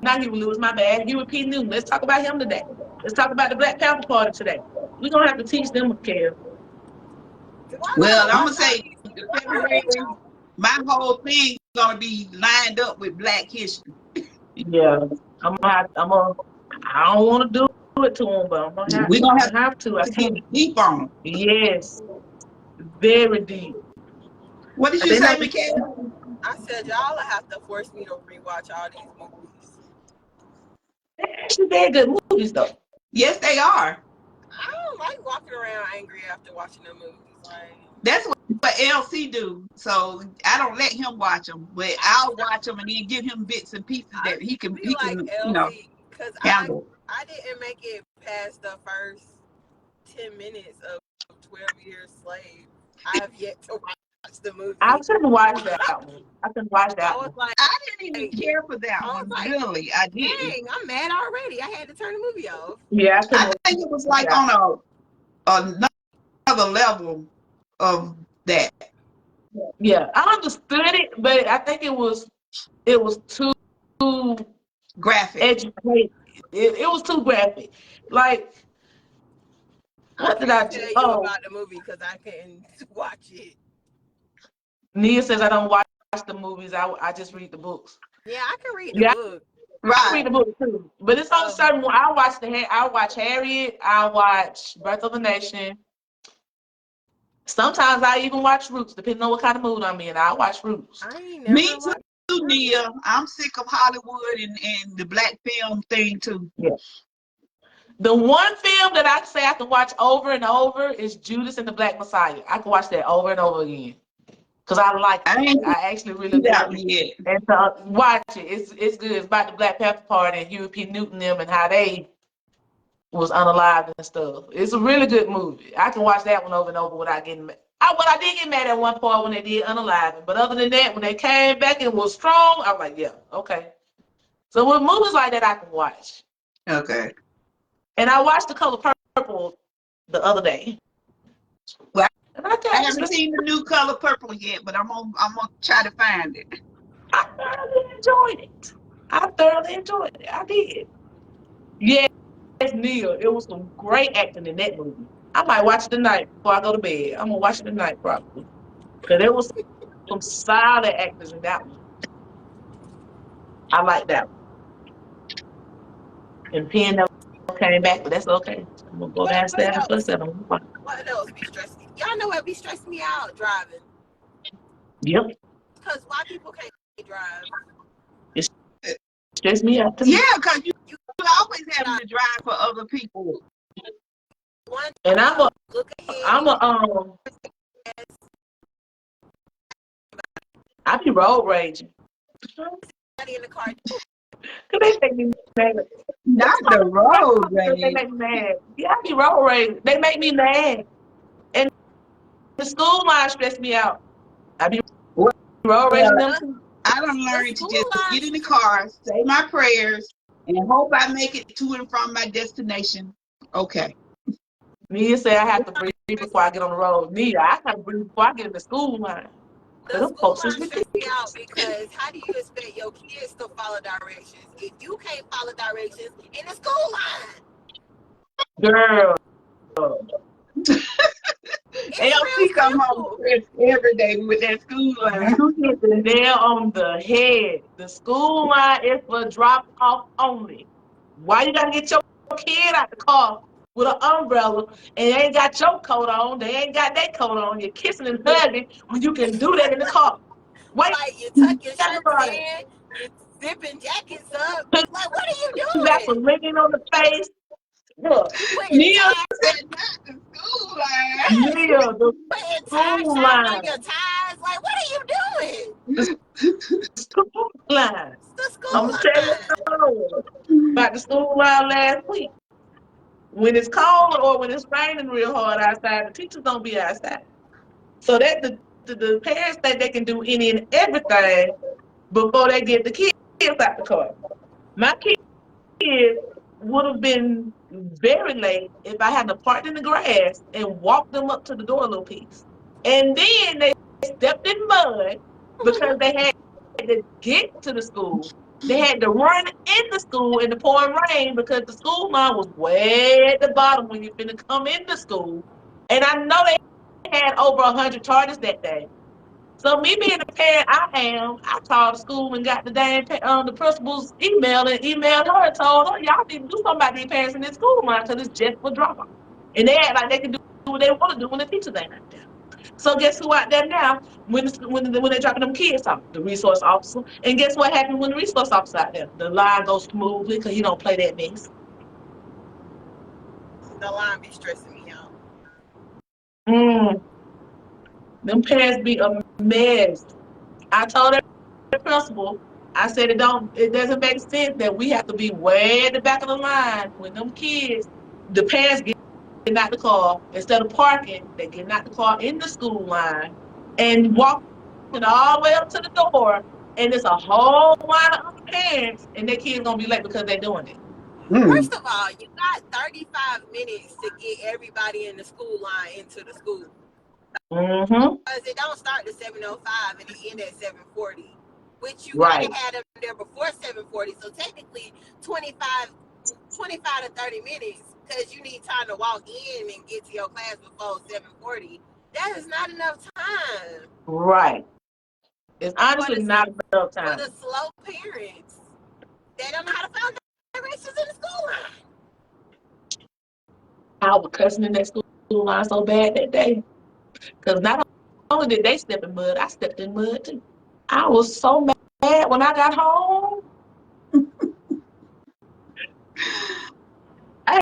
not Huey Lewis, my bad. Huey P. Newton. Let's talk about him today. Let's talk about the Black Panther Party today. We're going to have to teach them, Mikhail. Well, I'm gonna say February, my whole thing gonna be lined up with Black history. Yeah, I don't want to do it to him, but We're gonna have to. I get can't. deep on them. Yes, very deep. What did you say, Mikhail? I said y'all have to force me to rewatch all these movies. They're actually very good movies, though. Yes, they are. I don't like walking around angry after watching the movies. Like That's what LC do. So I don't let him watch them, but I'll watch them and then give him bits and pieces that he can LC, because handle. I didn't make it past the first 10 minutes of 12 Years Slave. I have yet to watch the movie. I couldn't watch that one. I couldn't watch that one. Like, I didn't even care for that one. Like, really, I didn't. Dang, I'm mad already. I had to turn the movie off. Yeah, I think it was like on another level of that. Yeah, I understood it, but I think it was too graphic. Educated. It was too graphic. Like, what did I tell you about the movie because I couldn't watch it. Nia says I don't watch the movies. I just read the books. Yeah, I can read the book. Right. I read the book too, but it's on certain one. I watch Harriet. I watch Birth of a Nation. Sometimes I even watch Roots, depending on what kind of mood I'm in. I watch Roots. Me too, Nia. I'm sick of Hollywood and the black film thing too. Yeah. The one film that I say I can watch over and over is Judas and the Black Messiah. I can watch that over and over again because I like it. I actually really like it. And watch it. It's good. It's about the Black Panther Party and Huey P. Newton them and how they was unalived and stuff. It's a really good movie. I can watch that one over and over without getting mad. I did get mad at one part when they did unalive, but other than that, when they came back and was strong, I was like, yeah, okay. So with movies like that, I can watch. Okay. And I watched The Color Purple the other day. Well, I haven't seen the new Color Purple yet, but I'm gonna try to find it. I thoroughly enjoyed it. I did. Yeah, Nia. It was some great acting in that movie. I might watch it tonight before I go to bed. I'm gonna watch it tonight probably. Cause there was some solid actors in that one. I like that one. And Penn never came back, but that's okay. I'm gonna go downstairs and fuss at him. What else be stressing? Y'all know what be stressing me out? Driving. Yep. Cause why people can't drive? It stressed me out too. Yeah, because you always having to drive for other people. And look ahead. I be road raging. In the car. Cause they make me mad. Not the road rage. They make me mad. Yeah, I be road raging. They make me mad. And the school line stress me out. I be road raging them too. I done learned to just get in the car, say my prayers, and hope I make it to and from my destination. Okay. Nia say I have to breathe before I get on the road. Nia, I have to breathe before I get in the school line. The school line stress me out because how do you expect your kids to follow directions if you can't follow directions in the school line? Girl. AOC come home every day with that school line. You hit the nail on the head. The school line is for drop off only. Why you gotta get your kid out the car with an umbrella and they ain't got your coat on? They ain't got their coat on. You're kissing and hugging when you can do that in the car. Wait, like you tuck your shirts in, you're zipping jackets up. Like, what are you doing? You got some ringing on the face. Look, Nia said not the school line. Nia, the putting school line line. on your ties. Like, what are you doing? The school line. The school I'm line. telling you about the school line last week. When it's cold or when it's raining real hard outside, the teachers don't be outside. So that the parents think they can do any and everything before they get the kids out the car. My kids would have been very late if I hadn't parked in the grass and walked them up to the door a little piece. And then they stepped in mud because they had to get to the school. They had to run in the school in the pouring rain because the school line was way at the bottom when you finna come into school. And I know they had over 100 charges that day. So me being the parent I called the school and got the damn the principal's email and emailed her and told her, y'all need to do something about these parents in this school line because it's just for drop off. And they act like they can do what they want to do when the teachers ain't out there. So guess who out there now when they're dropping them kids off? The resource officer. And guess what happened when the resource officer out there? The line goes smoothly because he don't play that mess. The line be stressing me out. Them parents be a mess. I told the principal, I said it doesn't make sense that we have to be way at the back of the line when them kids, the parents get out the car, instead of parking, they get out the car in the school line and walking all the way up to the door, and it's a whole line of other parents, and their kids gonna be late because they're doing it. First of all, you got 35 minutes to get everybody in the school line into the school. Because it don't start at 7:05 and it end at 7:40, which you gotta have them there before 7:40. So technically 25 to 30 minutes because you need time to walk in and get to your class before 7:40. That is not enough time. Right. It's honestly not enough time. For the slow parents, they don't know how to find directions in the school line. I was cussing in that school line so bad that day. Because not only did they step in mud, I stepped in mud too. I was so mad when I got home. I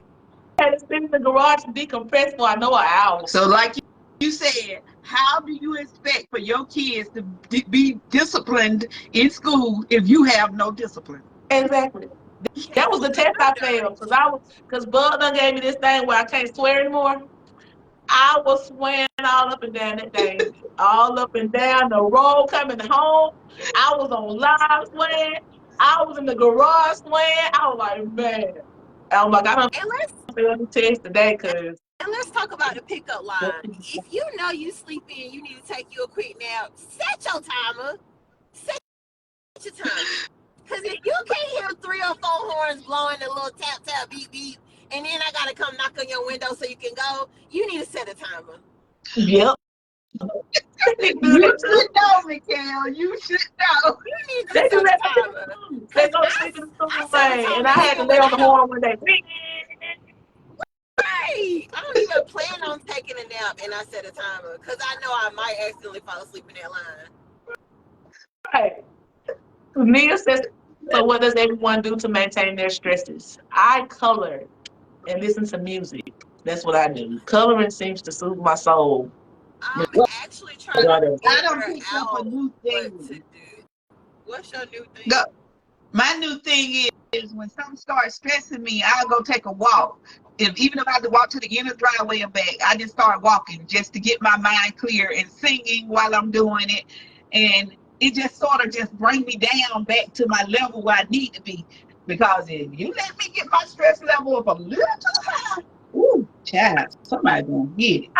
had to sit in the garage to decompress for an hour. So like you said, how do you expect for your kids to be disciplined in school if you have no discipline? Exactly. That was the test I failed because Bud done gave me this thing where I can't swear anymore. I was swearing all up and down that day, all up and down the road coming home. I was on live swearing. I was in the garage swearing. I was like, man. I was like, I don't feel the test today because. And let's talk about the pickup line. If you know you sleepy and you need to take you a quick nap, set your timer. Set your timer. Because if you can't hear 3 or 4 horns blowing a little tap, tap, beep, beep, and then I gotta come knock on your window so you can go. You need to set a timer. Yep. They do You that too. should know, Mikhail. You should know. You need to They do set a that timer. too. They go to sleep in the I school set a way, and timer I had to even lay when on I the don't. horn one day. Right. I don't even plan on taking a nap, and I set a timer because I know I might accidentally fall asleep in that line. Right. Nia says, so what does everyone do to maintain their stresses? I color and listen to music. That's what I do. Coloring seems to soothe my soul. I'm actually trying Got to it. I figure done picked up a out new what to thing. do. What's your new thing? Go. My new thing is when something starts stressing me, I'll go take a walk. Even if I have to walk to the inner driveway and back, I just start walking just to get my mind clear and singing while I'm doing it. And it just sort of just bring me down back to my level where I need to be. Because if you let me get my stress level up a little too high, ooh, child, somebody gonna get it.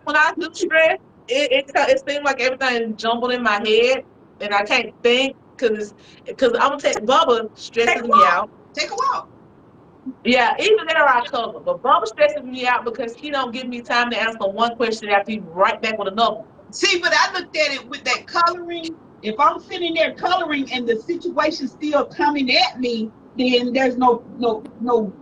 When I do stress, it seems like everything is jumbled in my head, and I can't think because I'm gonna take Bubba Take stresses a me walk. out. Take a walk. Yeah, even there I cover, but Bubba stresses me out because he don't give me time to answer one question after he right back with another. See, but I looked at it with that coloring. If I'm sitting there coloring and the situation's still coming at me, then there's no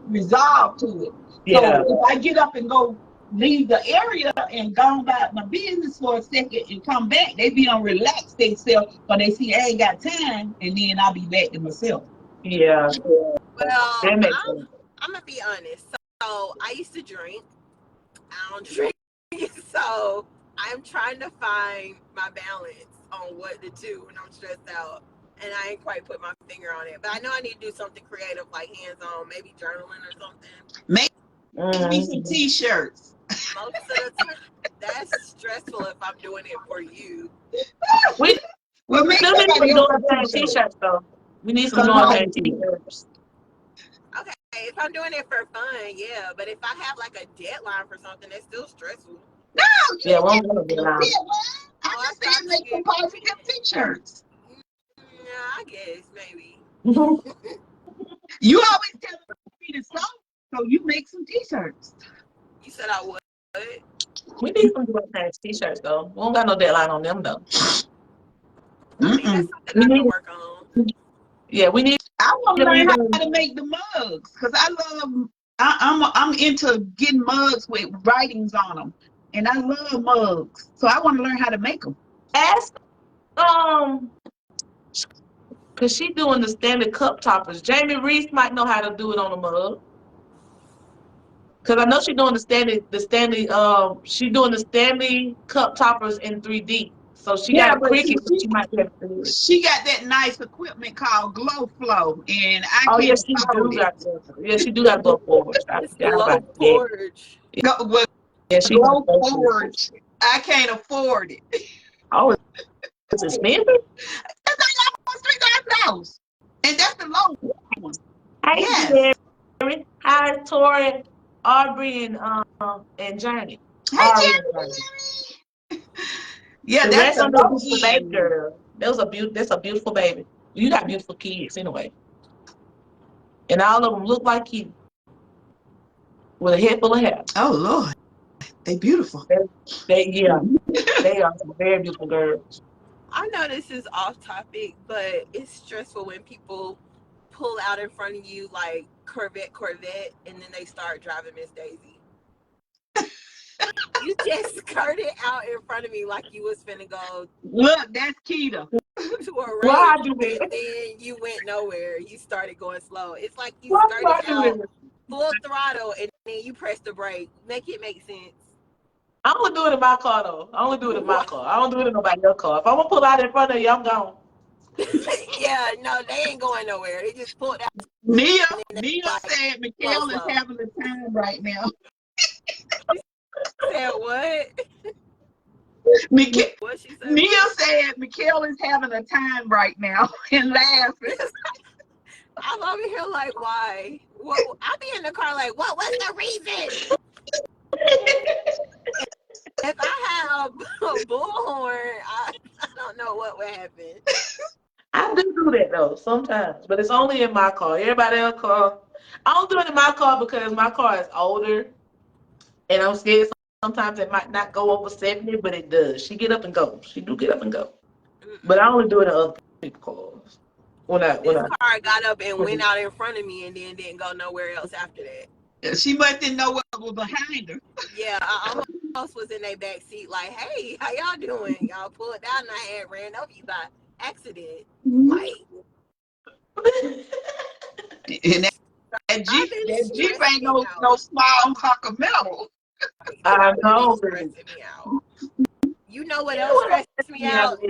resolve to it. Yeah, So if I get up and go leave the area and go about my business for a second and come back, they be on relax themselves, but they see I ain't got time, and then I'll be back to myself. yeah, Well, that makes sense. I'm gonna be honest. So I used to drink. I don't drink, so I'm trying to find my balance on what to do when I'm stressed out. And I ain't quite put my finger on it. But I know I need to do something creative, like hands-on, maybe journaling or something. Make me some t-shirts. Most of the time, that's stressful if I'm doing it for you. We Well, make still need some somebody else Joy a Pain t-shirt. t-shirts though. We need some Cause Joy no, Pain t-shirts. Okay, if I'm doing it for fun, yeah. But if I have like a deadline for something, that's still stressful. no, Yeah, you well, ain't I'm gonna got be no around. deadline. I Oh, I just said thought make you some did. positive t-shirts. Yeah, I guess maybe. You always tell me to sew, so you make some t-shirts. You said I would. We need some Joy Pain t-shirts though. We don't got no deadline on them though. I mean, that's something I can work on. Yeah, we need. I want to learn how to make the mugs because I'm into getting mugs with writings on them, and I love mugs, so I want to learn how to make them. Ask cause she doing the standard cup toppers. Jamie Reese might know how to do it on a mug. Cause I know she's doing she doing the Stanley cup toppers in 3D. So she Yeah, got a but Cricut, but she might be able to do it. she got that nice equipment called Glow Flow, and I Oh yeah, can't she afford do it. got she do got to go forward. I It's forgot Glow about it. Forge. Well, Yeah, she got Glow to go forward. Forge, I can't afford it. Oh, it's expensive. It's $3,000, and that's the low one. Hey, Yes. Jerry. Hi, Tori, Aubrey, and Journey. Hey, Ari and Jeremy. Journey. Yeah, The that's rest the of the low beautiful baby end. girl. That's a beautiful baby. You got beautiful kids anyway, and all of them look like you with a head full of hair. Oh Lord, they beautiful. They are some very beautiful girls. I know this is off topic, but it's stressful when people pull out in front of you like Corvette, and then they start driving Miss Daisy. You just skirted out in front of me like you was finna go Look, that's Keita. to a Why I race, do and that? then you went nowhere. You started going slow. It's like you Why do I started do out that? full throttle, and then you pressed the brake. Make it make sense. I only do it in my car though. I only do it in my car. I don't do it in nobody else's car. If I'm gonna pull out in front of you, I'm gone. Yeah, no, they ain't going nowhere. They just pulled out. Nia Like, said Mikhail is slow. having a time right now. Said what? What she said? Nia said Mikhail is having a time right now and laughing. I'm over here like, why? What? I be in the car like, what was the reason? If I had a bullhorn, I don't know what would happen. I do that though sometimes, but it's only in my car. Everybody else's car, I don't do it in my car because my car is older, and I'm scared sometimes it might not go over 70, but it does. She get up and go. She do get up and go. But I only do it in other people's cars. This car got up and went out in front of me and then didn't go nowhere else after that. She must didn't know what was behind her. Yeah, I almost was in their back seat like, hey, how y'all doing? Y'all pulled down and I had ran over you by accident. Like, and that Jeep ain't no small hunk of metal. I know. Stressing me out. You know what else stresses me out?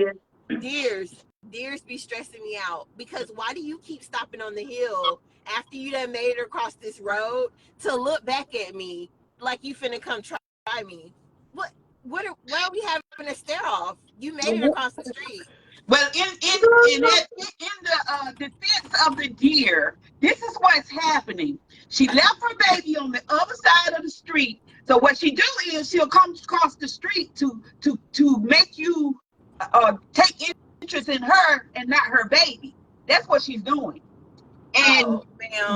Deers be stressing me out because why do you keep stopping on the hill after you done made it across this road to look back at me like you finna come try me? What are we having a stare off? You made it across the street. Well, in the defense of the deer, this is what's happening. She left her baby on the other side of the street. So what she do is she'll come across the street to make you take interest in her and not her baby. That's what she's doing. And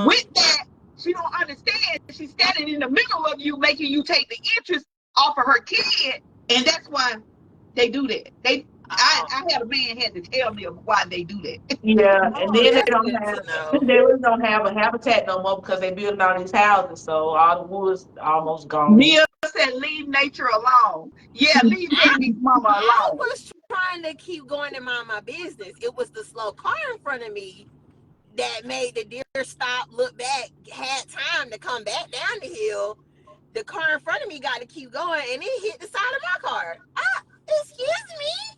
with that, she don't understand. She's standing in the middle of you, making you take the interest off of her kid, and that's why they do that. I had a man had to tell me why they do that. Yeah, and then they really don't have a habitat no more because they building all these houses, so all the wood's almost gone. Mia said, "Leave nature alone." Yeah, leave baby's mama alone. I was trying to keep going and mind my business. It was the slow car in front of me that made the deer stop, look back, had time to come back down the hill. The car in front of me got to keep going, and it hit the side of my car. Excuse me.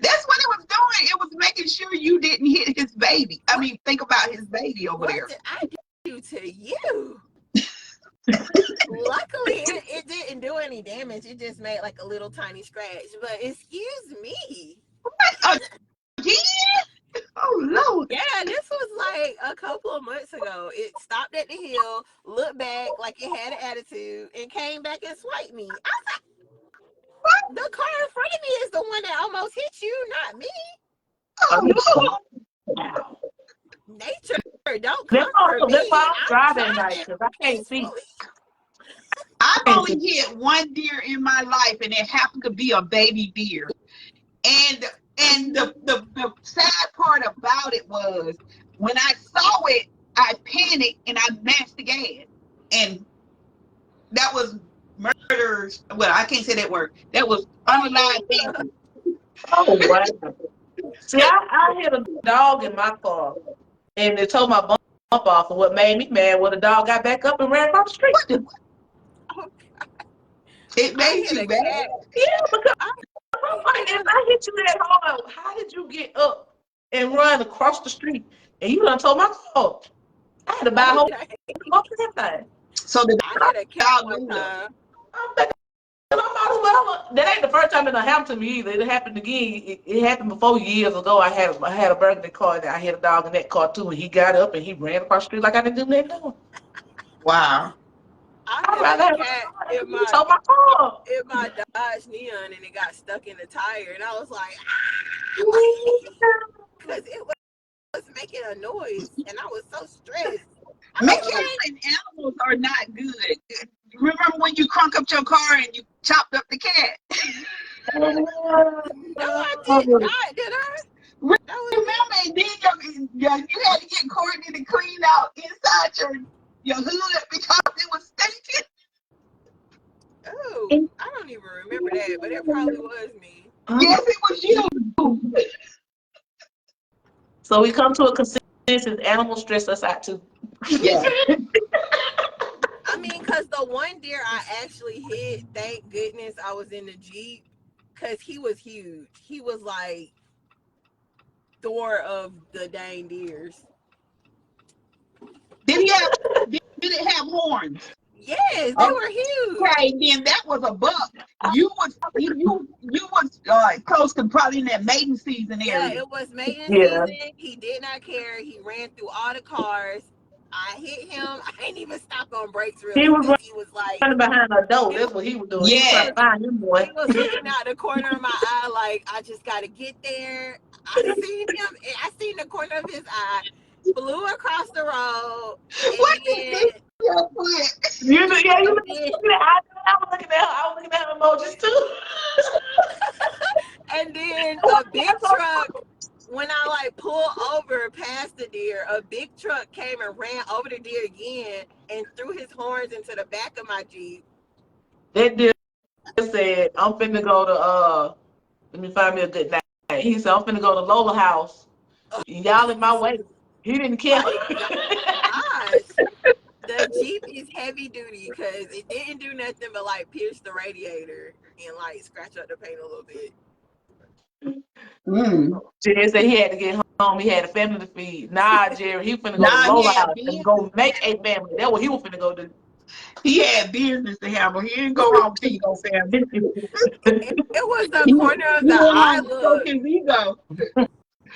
That's what it was doing. It was making sure you didn't hit his baby. I mean, think about his baby over there. What did I do to you? Luckily, it didn't do any damage. It just made like a little tiny scratch. But excuse me. Yeah. Oh Lord. Yeah, this was like a couple of months ago. It stopped at the hill, looked back like it had an attitude, and came back and swiped me. I was like, what? The car in front of me is the one that almost hit you, not me. Oh no. Nature, don't come for me. That's why I'm driving at night because I can't see. I've only hit one deer in my life, and it happened to be a baby deer. And the sad part about it was when I saw it, I panicked and I mashed the gas. And that was murder. Well, I can't say that word. That was unalive baby. Oh, wow. See, I hit a dog in my car and it tore my bump off. And what made me mad was the dog got back up and ran across the street. It made you mad? Yeah, because if I hit you that hard, how did you get up and run across the street? And you done told my car. I had to buy a whole thing. So the I had a cat one time. That ain't the first time it happened to me either. It happened again. It happened before years ago. I had a burgundy car and I hit a dog in that car too, and he got up and he ran across the street like I didn't do nothing. Wow. I had a cat in my Dodge Neon and it got stuck in the tire and I was like, because it was making a noise and I was so stressed. Mechanically, animals are not good. Remember when you crunk up your car and you chopped up the cat? No, I did not, did I? Remember, and then you had to get Courtney to clean out inside your hood because it was stinking. Oh, I don't even remember that, but it probably was me. Yes, it was you. So we come to a consensus: animals stress us out too. Yeah. I mean, because the one deer I actually hit, thank goodness I was in the Jeep, because he was huge. He was like Thor of the dang deers. Did it have horns? Yes, they were huge. Okay, then that was a buck. You was close to probably in that mating season area. Yeah, it was mating season. He did not care. He ran through all the cars. I hit him. I didn't even stop on brakes really. He was like running behind a door. That's what he was doing. Yeah. He was trying to find him, boy. He was looking out the corner of my eye like, I just got to get there. I seen him. I seen the corner of his eye. flew across the road, What and is then, this? Your foot? You know, yeah, you and look then, at that. I was looking at her. I was looking at her emojis too. and then a big truck. When I like pulled over past the deer, a big truck came and ran over the deer again and threw his horns into the back of my Jeep. That deer said, I'm finna go to, let me find me a good name. He said, I'm finna go to Lola house. Y'all in my way. He didn't care. Like, gosh, the Jeep is heavy duty because it didn't do nothing but like pierce the radiator and like scratch up the paint a little bit. Jerry said he had to get home. He had a family to feed. Nah, Jerry, he finna go to Nah, he Lola had house and business. go make a family. That's what he was finna go do. He had business to handle. He didn't go home feed no family. It was the He corner of the went eye. home to Look, stroke his ego.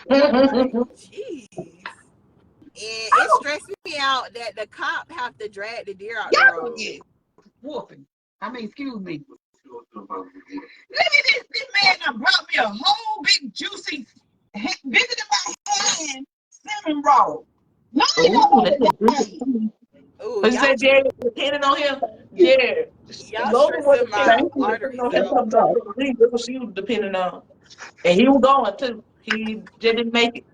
like, jeez. And it stressed me out that the cop have to drag the deer out the Y'all road. get whooping. Excuse me. Look at this. This man done brought me a whole big juicy, bigger than my hand cinnamon roll. No, he don't Ooh, want that's to a die. Ooh, But you said Jerry depending on him. Jerry, y'all Lola was stressing my depending arteries on him out. sometimes. That's what she was depending on. And he was going too. He just didn't make it.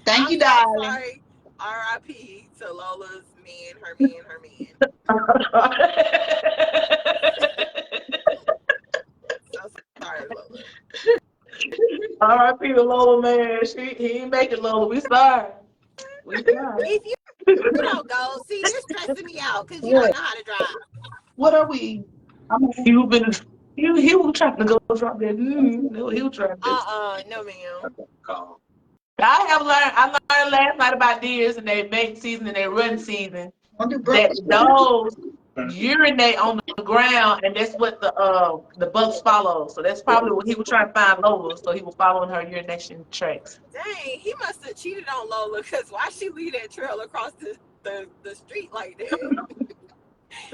Thank I'm you, so darling. sorry. R.I.P. to Lola's man, her man, her man. So sorry, Lola. R.I.P. to Lola, man. He ain't make it, Lola. We sorry. We sorry. If you don't go, see, you're stressing me out because you don't What? know how to drive. What are we? He was trying to go drop that. He was trying to. No, ma'am. I learned last night about deers and their mating season and their run season Want to do that breakfast? dogs urinate on the ground and that's what the bucks follow. So that's probably what he was trying to find Lola. So he was following her urination tracks. Dang, he must have cheated on Lola because why she leave that trail across the street like that?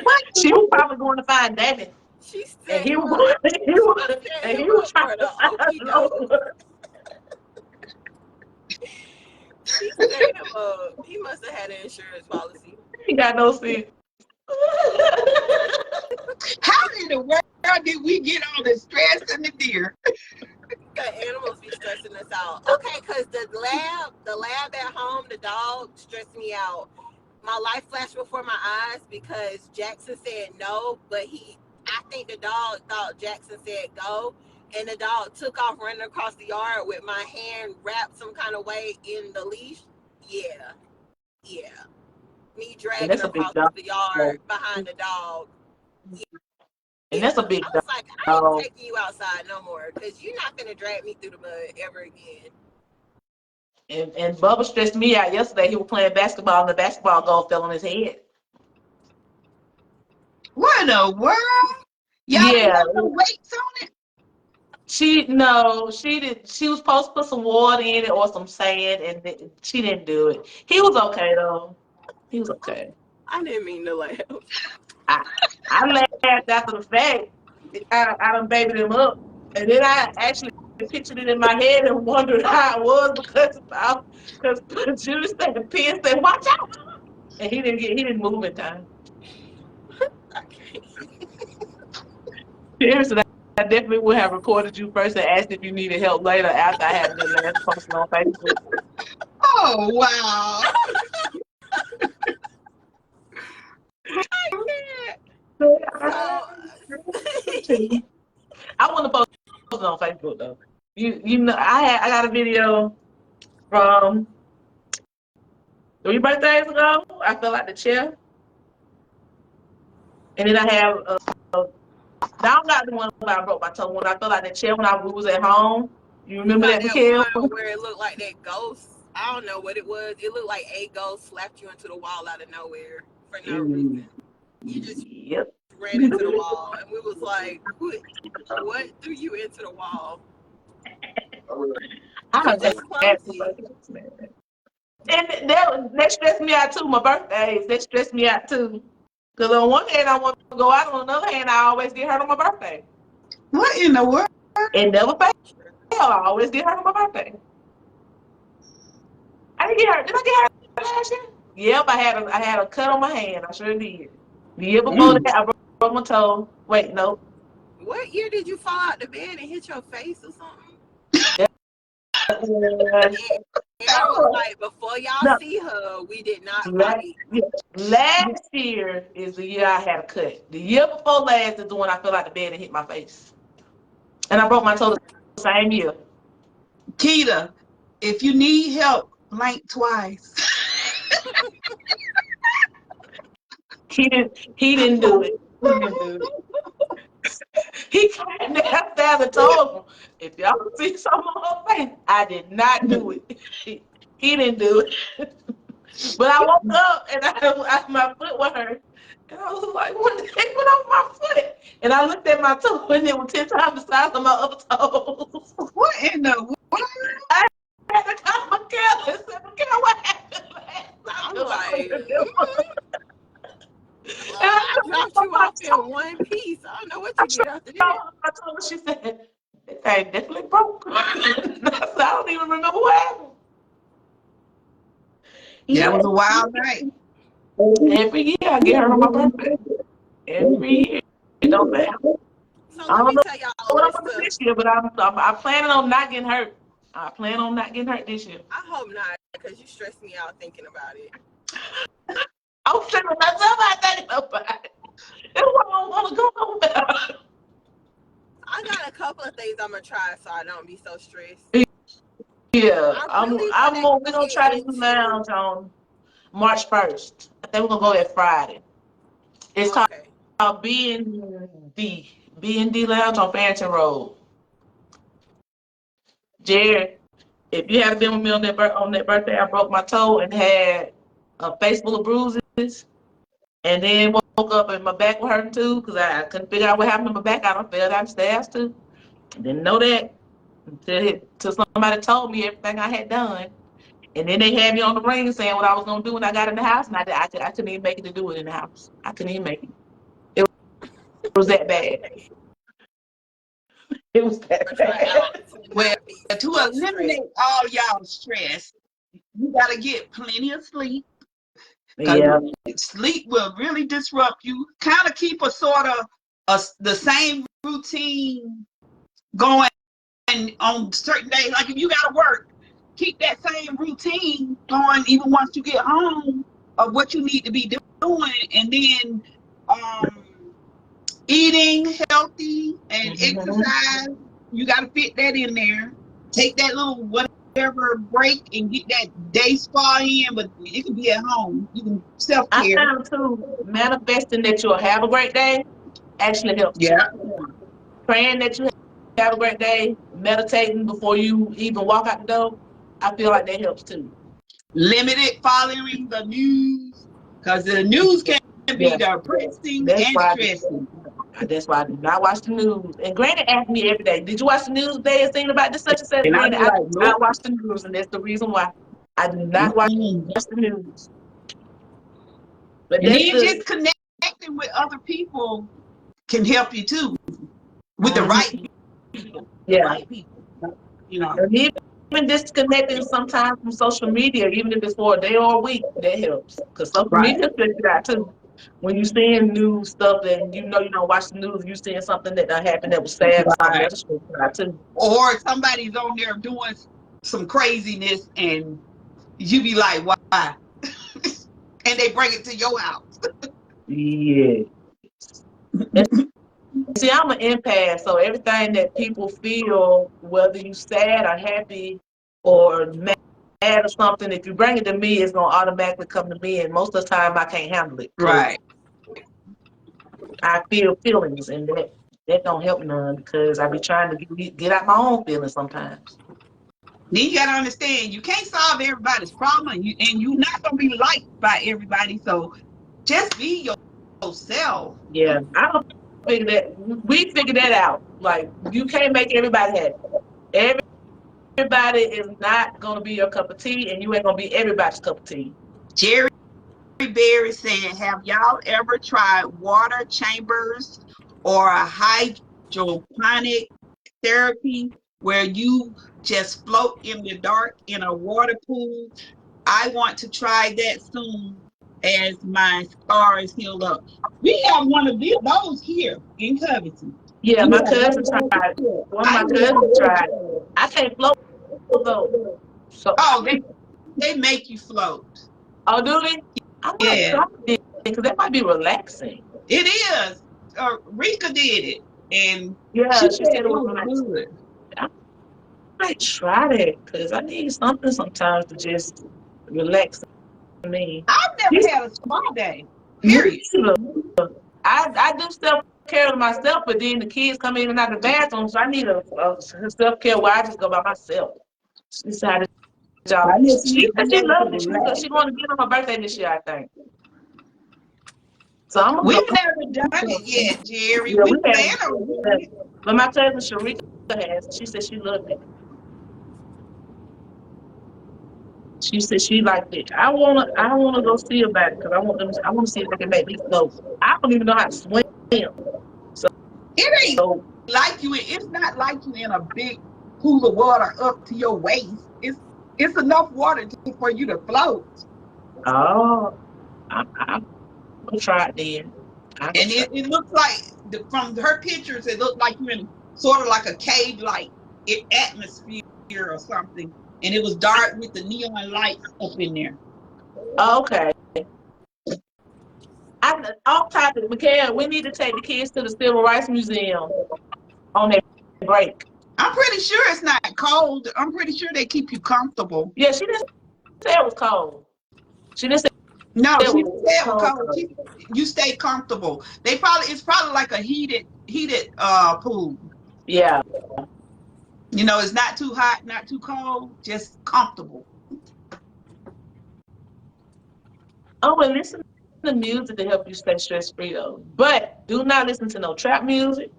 What? She was probably going to find Danny. She And set he him was up. going Set and him he was up trying for to the find okie doke. Lola. She set him up. He must have had an insurance policy. He got no sense. How in the world did we get all the stress and the deer? The animals be stressing us out. Okay, because the lab at home, the dog stressed me out. My life flashed before my eyes because Jackson said no, but I think the dog thought Jackson said go, and the dog took off running across the yard with my hand wrapped some kind of way in the leash. Yeah. Me And dragging that's a big across dog. the yard behind the dog. And that's a big I was like, I dog. ain't taking you outside no more because you're not gonna drag me through the mud ever again. And Bubba stressed me out yesterday. He was playing basketball and the basketball goal fell on his head. What in the world? Y'all Yeah. got no weights on it? She did. She was supposed to put some water in it or some sand, and she didn't do it. He was okay though. He was okay. I didn't mean to laugh. I laughed after the fact. I done babied him up, and then I actually pictured it in my head and wondered how it was because Judy said the pen said, "Watch out," and he didn't move in time. Okay. Seriously, I definitely would have recorded you first and asked if you needed help later after I had the last post on Facebook. Oh, wow. I can't. I want to post it on Facebook though. You know I got a video from 3 birthdays ago. I fell out the chair, and then I have now I got the one where I broke my toe when I fell out the chair when we was at home. You You remember got that, that Mikhail? one where it looked like that ghost. I don't know what it was. It looked like a ghost slapped you into the wall out of nowhere for no reason. You just Yep. ran into the wall, and we was like, "What threw you into the wall?" You just clumsy. And that stressed me out too. My birthdays, that stressed me out too. Because on one hand, I want to go out. On another hand, I always get hurt on my birthday. What in the world? It never fails. I always get hurt on my birthday. I didn't get hurt. Did I get hurt last year? Yep, I had a cut on my hand. I sure did. The year before that, I broke my toe. Wait, no. What year did you fall out the bed and hit your face or something? And I was like, before y'all No. see her, we did not Last, fight. last year is the year I had a cut. The year before last is the one I fell out the bed and hit my face. And I broke my toe the same year. Keita, if you need help, blank twice. He didn't do it. He didn't do it. He came downstairs and told him, if y'all see something on her face, I did not do it. He didn't do it. But I woke up and my foot was hurt. And I was like, what the heck went on my foot? And I looked at my toe and it was 10 times the size of my other toes. What in the what? I had to call Mikhail and said, Mikhail, what happened last night? I'm like, And I dropped you off in one piece. I don't know what you did after that. I told her, she said, that thing definitely broke. I don't even remember what happened. That was a wild night. Every year I get her on my birthday. Every year. It don't matter. So I let don't me know tell y'all what I'm this gonna do stuff. this year, but I'm planning on not getting hurt. I plan on not getting hurt this year. I hope not, because you stress me out thinking about it. I'm stressing myself out thinking about it. That's why I don't want to go nowhere. I got a couple of things I'm gonna try so I don't be so stressed. Yeah, We're gonna try to do lounge on March 1st. I think we're gonna go that Friday. It's called B&D Lounge on Farrington Road. Jared, if you haven't been with me on that birthday, I broke my toe and had a face full of bruises, and then woke up and my back was hurting too because I couldn't figure out what happened to my back. I done fell down the stairs too. Didn't know that until somebody told me everything I had done. And then they had me on the ring saying what I was gonna do when I got in the house, and I couldn't even make it to do it in the house. I couldn't even make it. It was that bad. It was that bad. Well, to eliminate all y'all stress, you gotta get plenty of sleep. Yeah. Sleep will really disrupt you. Kind of keep a sort of the same routine going on certain days. Like if you gotta work, keep that same routine going even once you get home of what you need to be doing, and then eating healthy and exercise. You gotta fit that in there. Take that little whatever break and get that day spa in, but it can be at home. You can self-care. I found too, manifesting that you'll have a great day actually helps. Yeah. Praying that you have a great day, meditating before you even walk out the door, I feel like that helps too. Limited following the news, because the news can be depressing and stressing. That's why I do not watch the news. And Granny asked me every day, did you watch the news today and think about this such and such? And Granny, I do not watch the news, and that's the reason why I do not watch the news. But and then just connecting with other people can help you too, with the right people. Yeah. Right people. You know. And even disconnecting sometimes from social media, even if it's for a day or a week, that helps. Because social media figures it out too. When you're seeing news stuff and you know you don't watch the news, you're seeing something that happened that was sad or something, that's out too. Or somebody's on there doing some craziness and you be like, why? And they bring it to your house. Yeah. See, I'm an empath, so everything that people feel, whether you sad or happy or mad or something, if you bring it to me, it's gonna automatically come to me, and most of the time I can't handle it. Right. I feel feelings, and that don't help none because I be trying to get out my own feelings sometimes. Then you gotta understand, you can't solve everybody's problem, and you're not gonna be liked by everybody. So just be yourself. Yeah, I don't figure that. We figured that out. Like you can't make everybody happy. Everybody is not gonna be your cup of tea, and you ain't gonna be everybody's cup of tea. Jerry Berry saying, have y'all ever tried water chambers or a hydroponic therapy where you just float in the dark in a water pool I want to try that soon as my scars heal up. We have one of those here in Covington. Yeah, Yeah, my one cousin of those tried. here. One of I my never cousins tried. tried. I can't float though. So, Oh, they make you float. oh, do they? I might Yeah, try it because that might be relaxing. it is. Rika did it, and she Yeah, she said said it it was was relaxing. good. I might try that because I need something sometimes to just relax me. I've You never had a spa day. me Period. too. I do self care of myself, but then the kids come in and out of the bathroom, so I need a self care where I just go by myself. She decided, y'all. I just She need said she somebody to loved it. relax. She going to get on her birthday this year, I think. So I'm gonna We've go. never done it yet, Jerry. Yeah, We we plan haven't. on doing it. But my cousin Sharika has. She said she loved it. She said she liked it. I wanna go see about it because I want to see if they can make me float. I don't even know how to swim. So, It ain't like you. It's not like you in a big pool of water up to your waist. It's enough water for you to float. oh, I'm gonna try it then. I'm gonna And try. it looks like from her pictures, it looked like you're in sort of like a cave like atmosphere or something. And it was dark with the neon lights up in there. Okay. Off topic, Mikhail, we need to take the kids to the Civil Rights Museum on their break. I'm pretty sure it's not cold. I'm pretty sure they keep you comfortable. Yeah, she didn't say it was cold. She didn't say No, it she was said it was cold. cold. You stay comfortable. It's probably like a heated pool. Yeah. You know, it's not too hot, not too cold, just comfortable. Oh, and listen to music to help you stay stress free though. But do not listen to no trap music.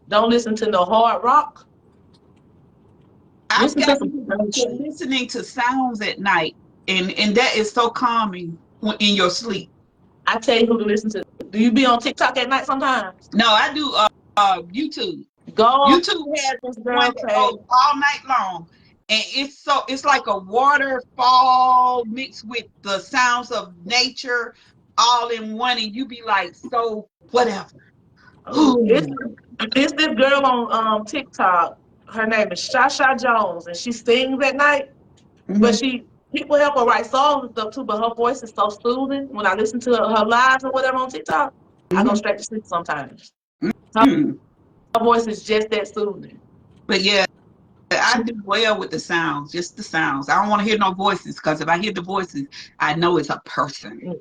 Don't listen to no hard rock. I've Listen to gotten some to country. listening to sounds at night, and that is so calming in your sleep. I tell you who to listen to. Do you be on TikTok at night sometimes? No, I do YouTube. Go on YouTube has this one girl that page. goes all night long, and it's like a waterfall mixed with the sounds of nature all in one, and you be like, so whatever. Oh, it's this girl on TikTok. Her name is Shasha Jones, and she sings at night. But Mhm. people help her write songs and stuff too. But her voice is so soothing. When I listen to her lives or whatever on TikTok, I go Mhm. straight to sleep sometimes. Her Mhm. voice is just that soothing. But yeah, She I do well with the sounds, just the sounds. I don't want to hear no voices because if I hear the voices, I know it's a person.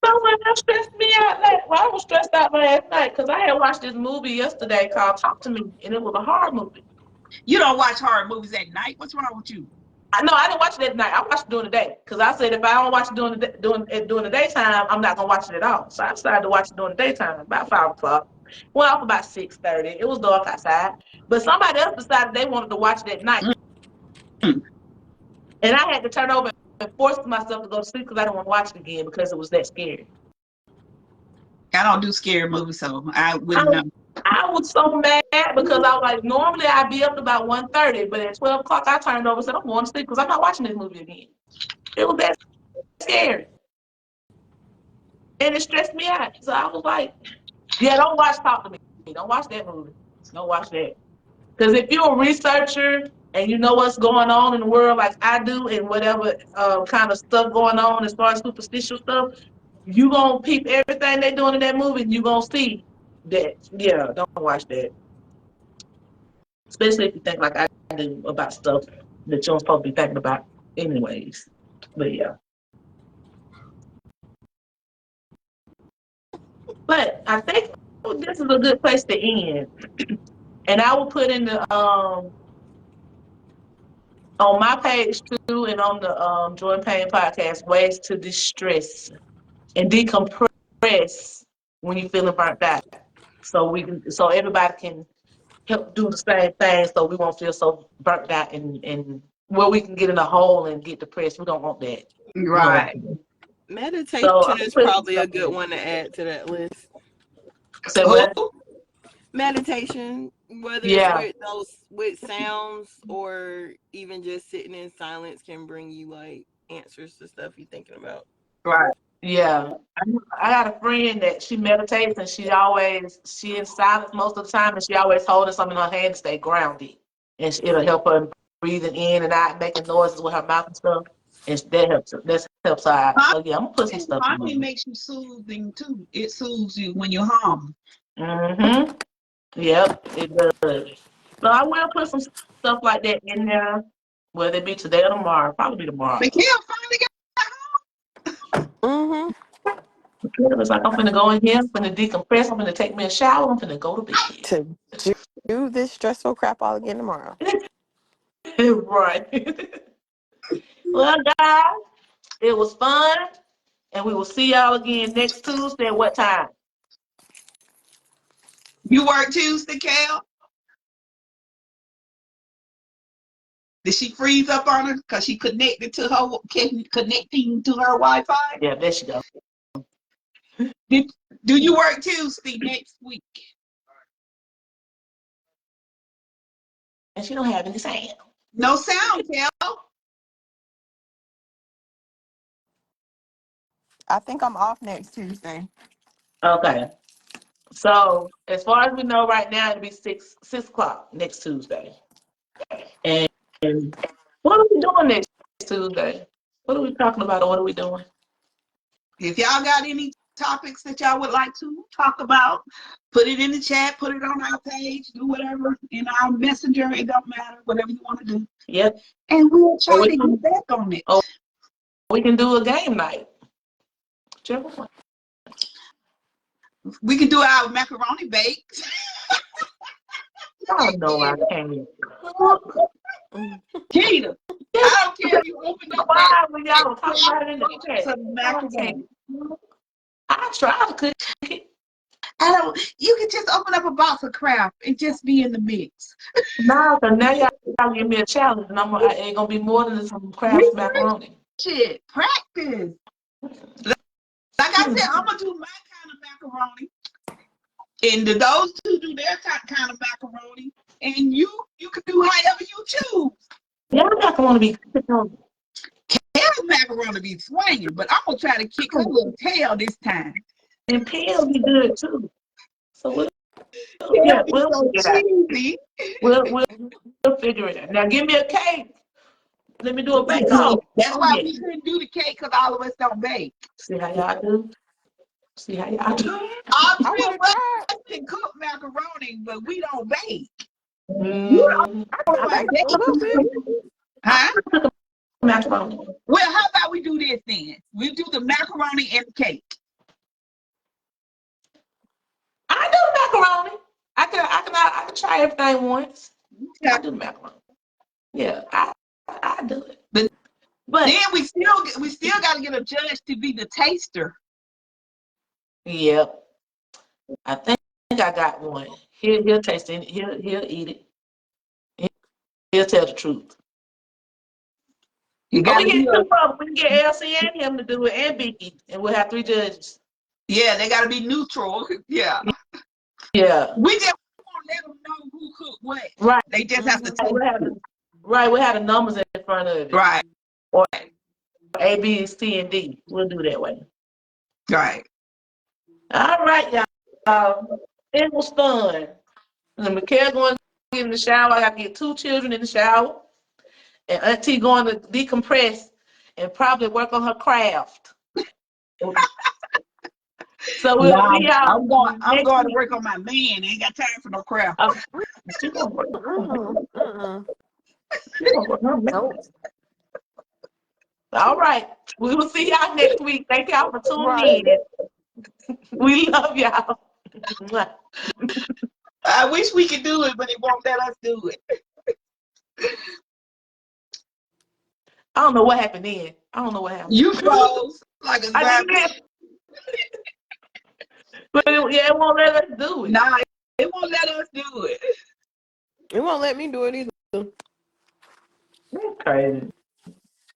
someone that stressed me out. Well, I was stressed out last night because I had watched this movie yesterday called Talk to Me, and it was a horror movie. You don't watch horror movies at night. What's wrong with you? I didn't watch it at night. I watched it during the day because I said if I don't watch it during the daytime, I'm not gonna watch it at all. So I decided to watch it during the daytime, about 5 o'clock. Went off about 6:30. It was dark outside, but somebody else decided they wanted to watch it at night, Mm. and I had to turn over and force myself to go to sleep because I didn't want to watch it again because it was that scary. I don't do scary movies, so I I, wouldn't know. I was so mad because I was like, normally I'd be up to about 1:30, but at 12 o'clock I turned over and said I'm going to sleep because I'm not watching this movie again. It was that scary. And it stressed me out. So I was like, yeah, don't watch Talk to Me. Don't watch that movie. Don't watch that. Because if you're a researcher and you know what's going on in the world like I do and whatever kind of stuff going on as far as superstitious stuff, you going to peep everything they're doing in that movie and you going to see that. Yeah, don't watch that. Especially if you think like I do about stuff that you're supposed to be thinking about anyways. But yeah. But I think this is a good place to end. And I will put in the on my page too and on the Joy and Pain podcast ways to distress and decompress when you're feeling burnt out. So everybody can help do the same thing so we won't feel so burnt out and where we can get in a hole and get depressed. We don't want that. We don't want Right. that. So Meditation I'm is putting probably a stuff in good there. one to add to that list. Say Who? what? Meditation, whether it's Yeah. with sounds or even just sitting in silence, can bring you like answers to stuff you're thinking about. Right. Yeah. I got a friend that she meditates and she in silence most of the time and she always holding something in her hand to stay grounded. And it'll help her breathing in and out, making noises with her mouth and stuff. And that helps her out. So yeah, I'm gonna put some stuff in Humming there. makes you soothing too. It soothes you when you hum. Mm-hmm. Yep, it does. So I will put some stuff like that in there, whether it be today or tomorrow. Probably be tomorrow though. Mikhail finally got Mm-hmm. It's like I'm finna go in here, I'm finna decompress, I'm finna take me a shower, I'm finna go to bed. To do this stressful crap all again tomorrow. Right. Well, guys, it was fun, and we will see y'all again next Tuesday at what time? You work Tuesday, Cal? Did she freeze up on her because she connected to her connecting to her Wi-Fi? Yeah, there she go. Do you work Tuesday next week? And she don't have any sound. No sound, Cal. I think I'm off next Tuesday. Okay. So as far as we know right now, it'll be 6 o'clock next Tuesday. And what are we doing next Tuesday? What are we talking about or what are we doing? If y'all got any topics that y'all would like to talk about, put it in the chat, put it on our page, do whatever in our messenger. It don't matter, whatever you want to do. Yep. And we'll try to get back on it. Oh, we can do a game night. Whichever one. We can do our macaroni baked. Oh no, I can't. Keita, I don't care if you open up Why when y'all talking about it in the chat? some macaroni. I try to cook it. You can just open up a box of Kraft and just be in the mix. No, because now y'all give me a challenge and it ain't gonna be more than some Kraft macaroni. Shit, practice. Like I said, I'm gonna do my kind of macaroni. And those two do their kind of macaroni. And you can do however you choose. Yeah, I'm not gonna be cooking. Kale's macaroni be swinging, but I'm gonna try to kick her little tail this time. And Peel be good too. So we'll So figure it out. cheesy. We'll figure it out. Now give me a cake. Let me do a bake off. That's why we couldn't do the cake because all of us don't bake. See how y'all do? I'm I still would have tried. can cook macaroni, but we don't bake. Mm, I can bake a little bit. Huh? macaroni. Well, how about we do this then? We do the macaroni and the cake. I do macaroni. I can try everything once. I do macaroni. Yeah, I do it. But then we still got to get a judge to be the taster. yep, I think I got one. He'll taste it. He'll eat it. He'll tell the truth. You got we to get be two of them. We can get Elsie and him to do it, and Vicky, and we'll have 3 judges. Yeah, they got to be neutral. Yeah. Yeah. We just won't let them know who cooked what. Right. They just have to taste it. We have the numbers in front of it. Right. Or A, B, C, and D. We'll do that way. Right. All right, y'all. It was fun. And Mikhail going to get in the shower. I got to get 2 children in the shower. And Auntie going to decompress and probably work on her craft. So we'll see y'all. I'm going to work on my man. I ain't got time for no crap. She gonna work. Mm-mm. Nope. All right. We will see y'all next week. Thank y'all for tuning in. We love y'all. I wish we could do it, but it won't let us do it. I don't know what happened then. I don't know what happened. You froze like a zombie. But it won't let us do it. Nah, it won't let us do it. It won't let me do it either. That's crazy.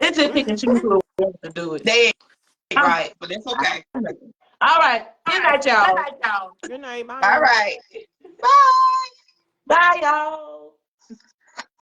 It's just picking choose who wants to do it. They ain't right, but it's okay. All right. Good night, y'all. Good night. Bye. All right. Bye. Bye, y'all.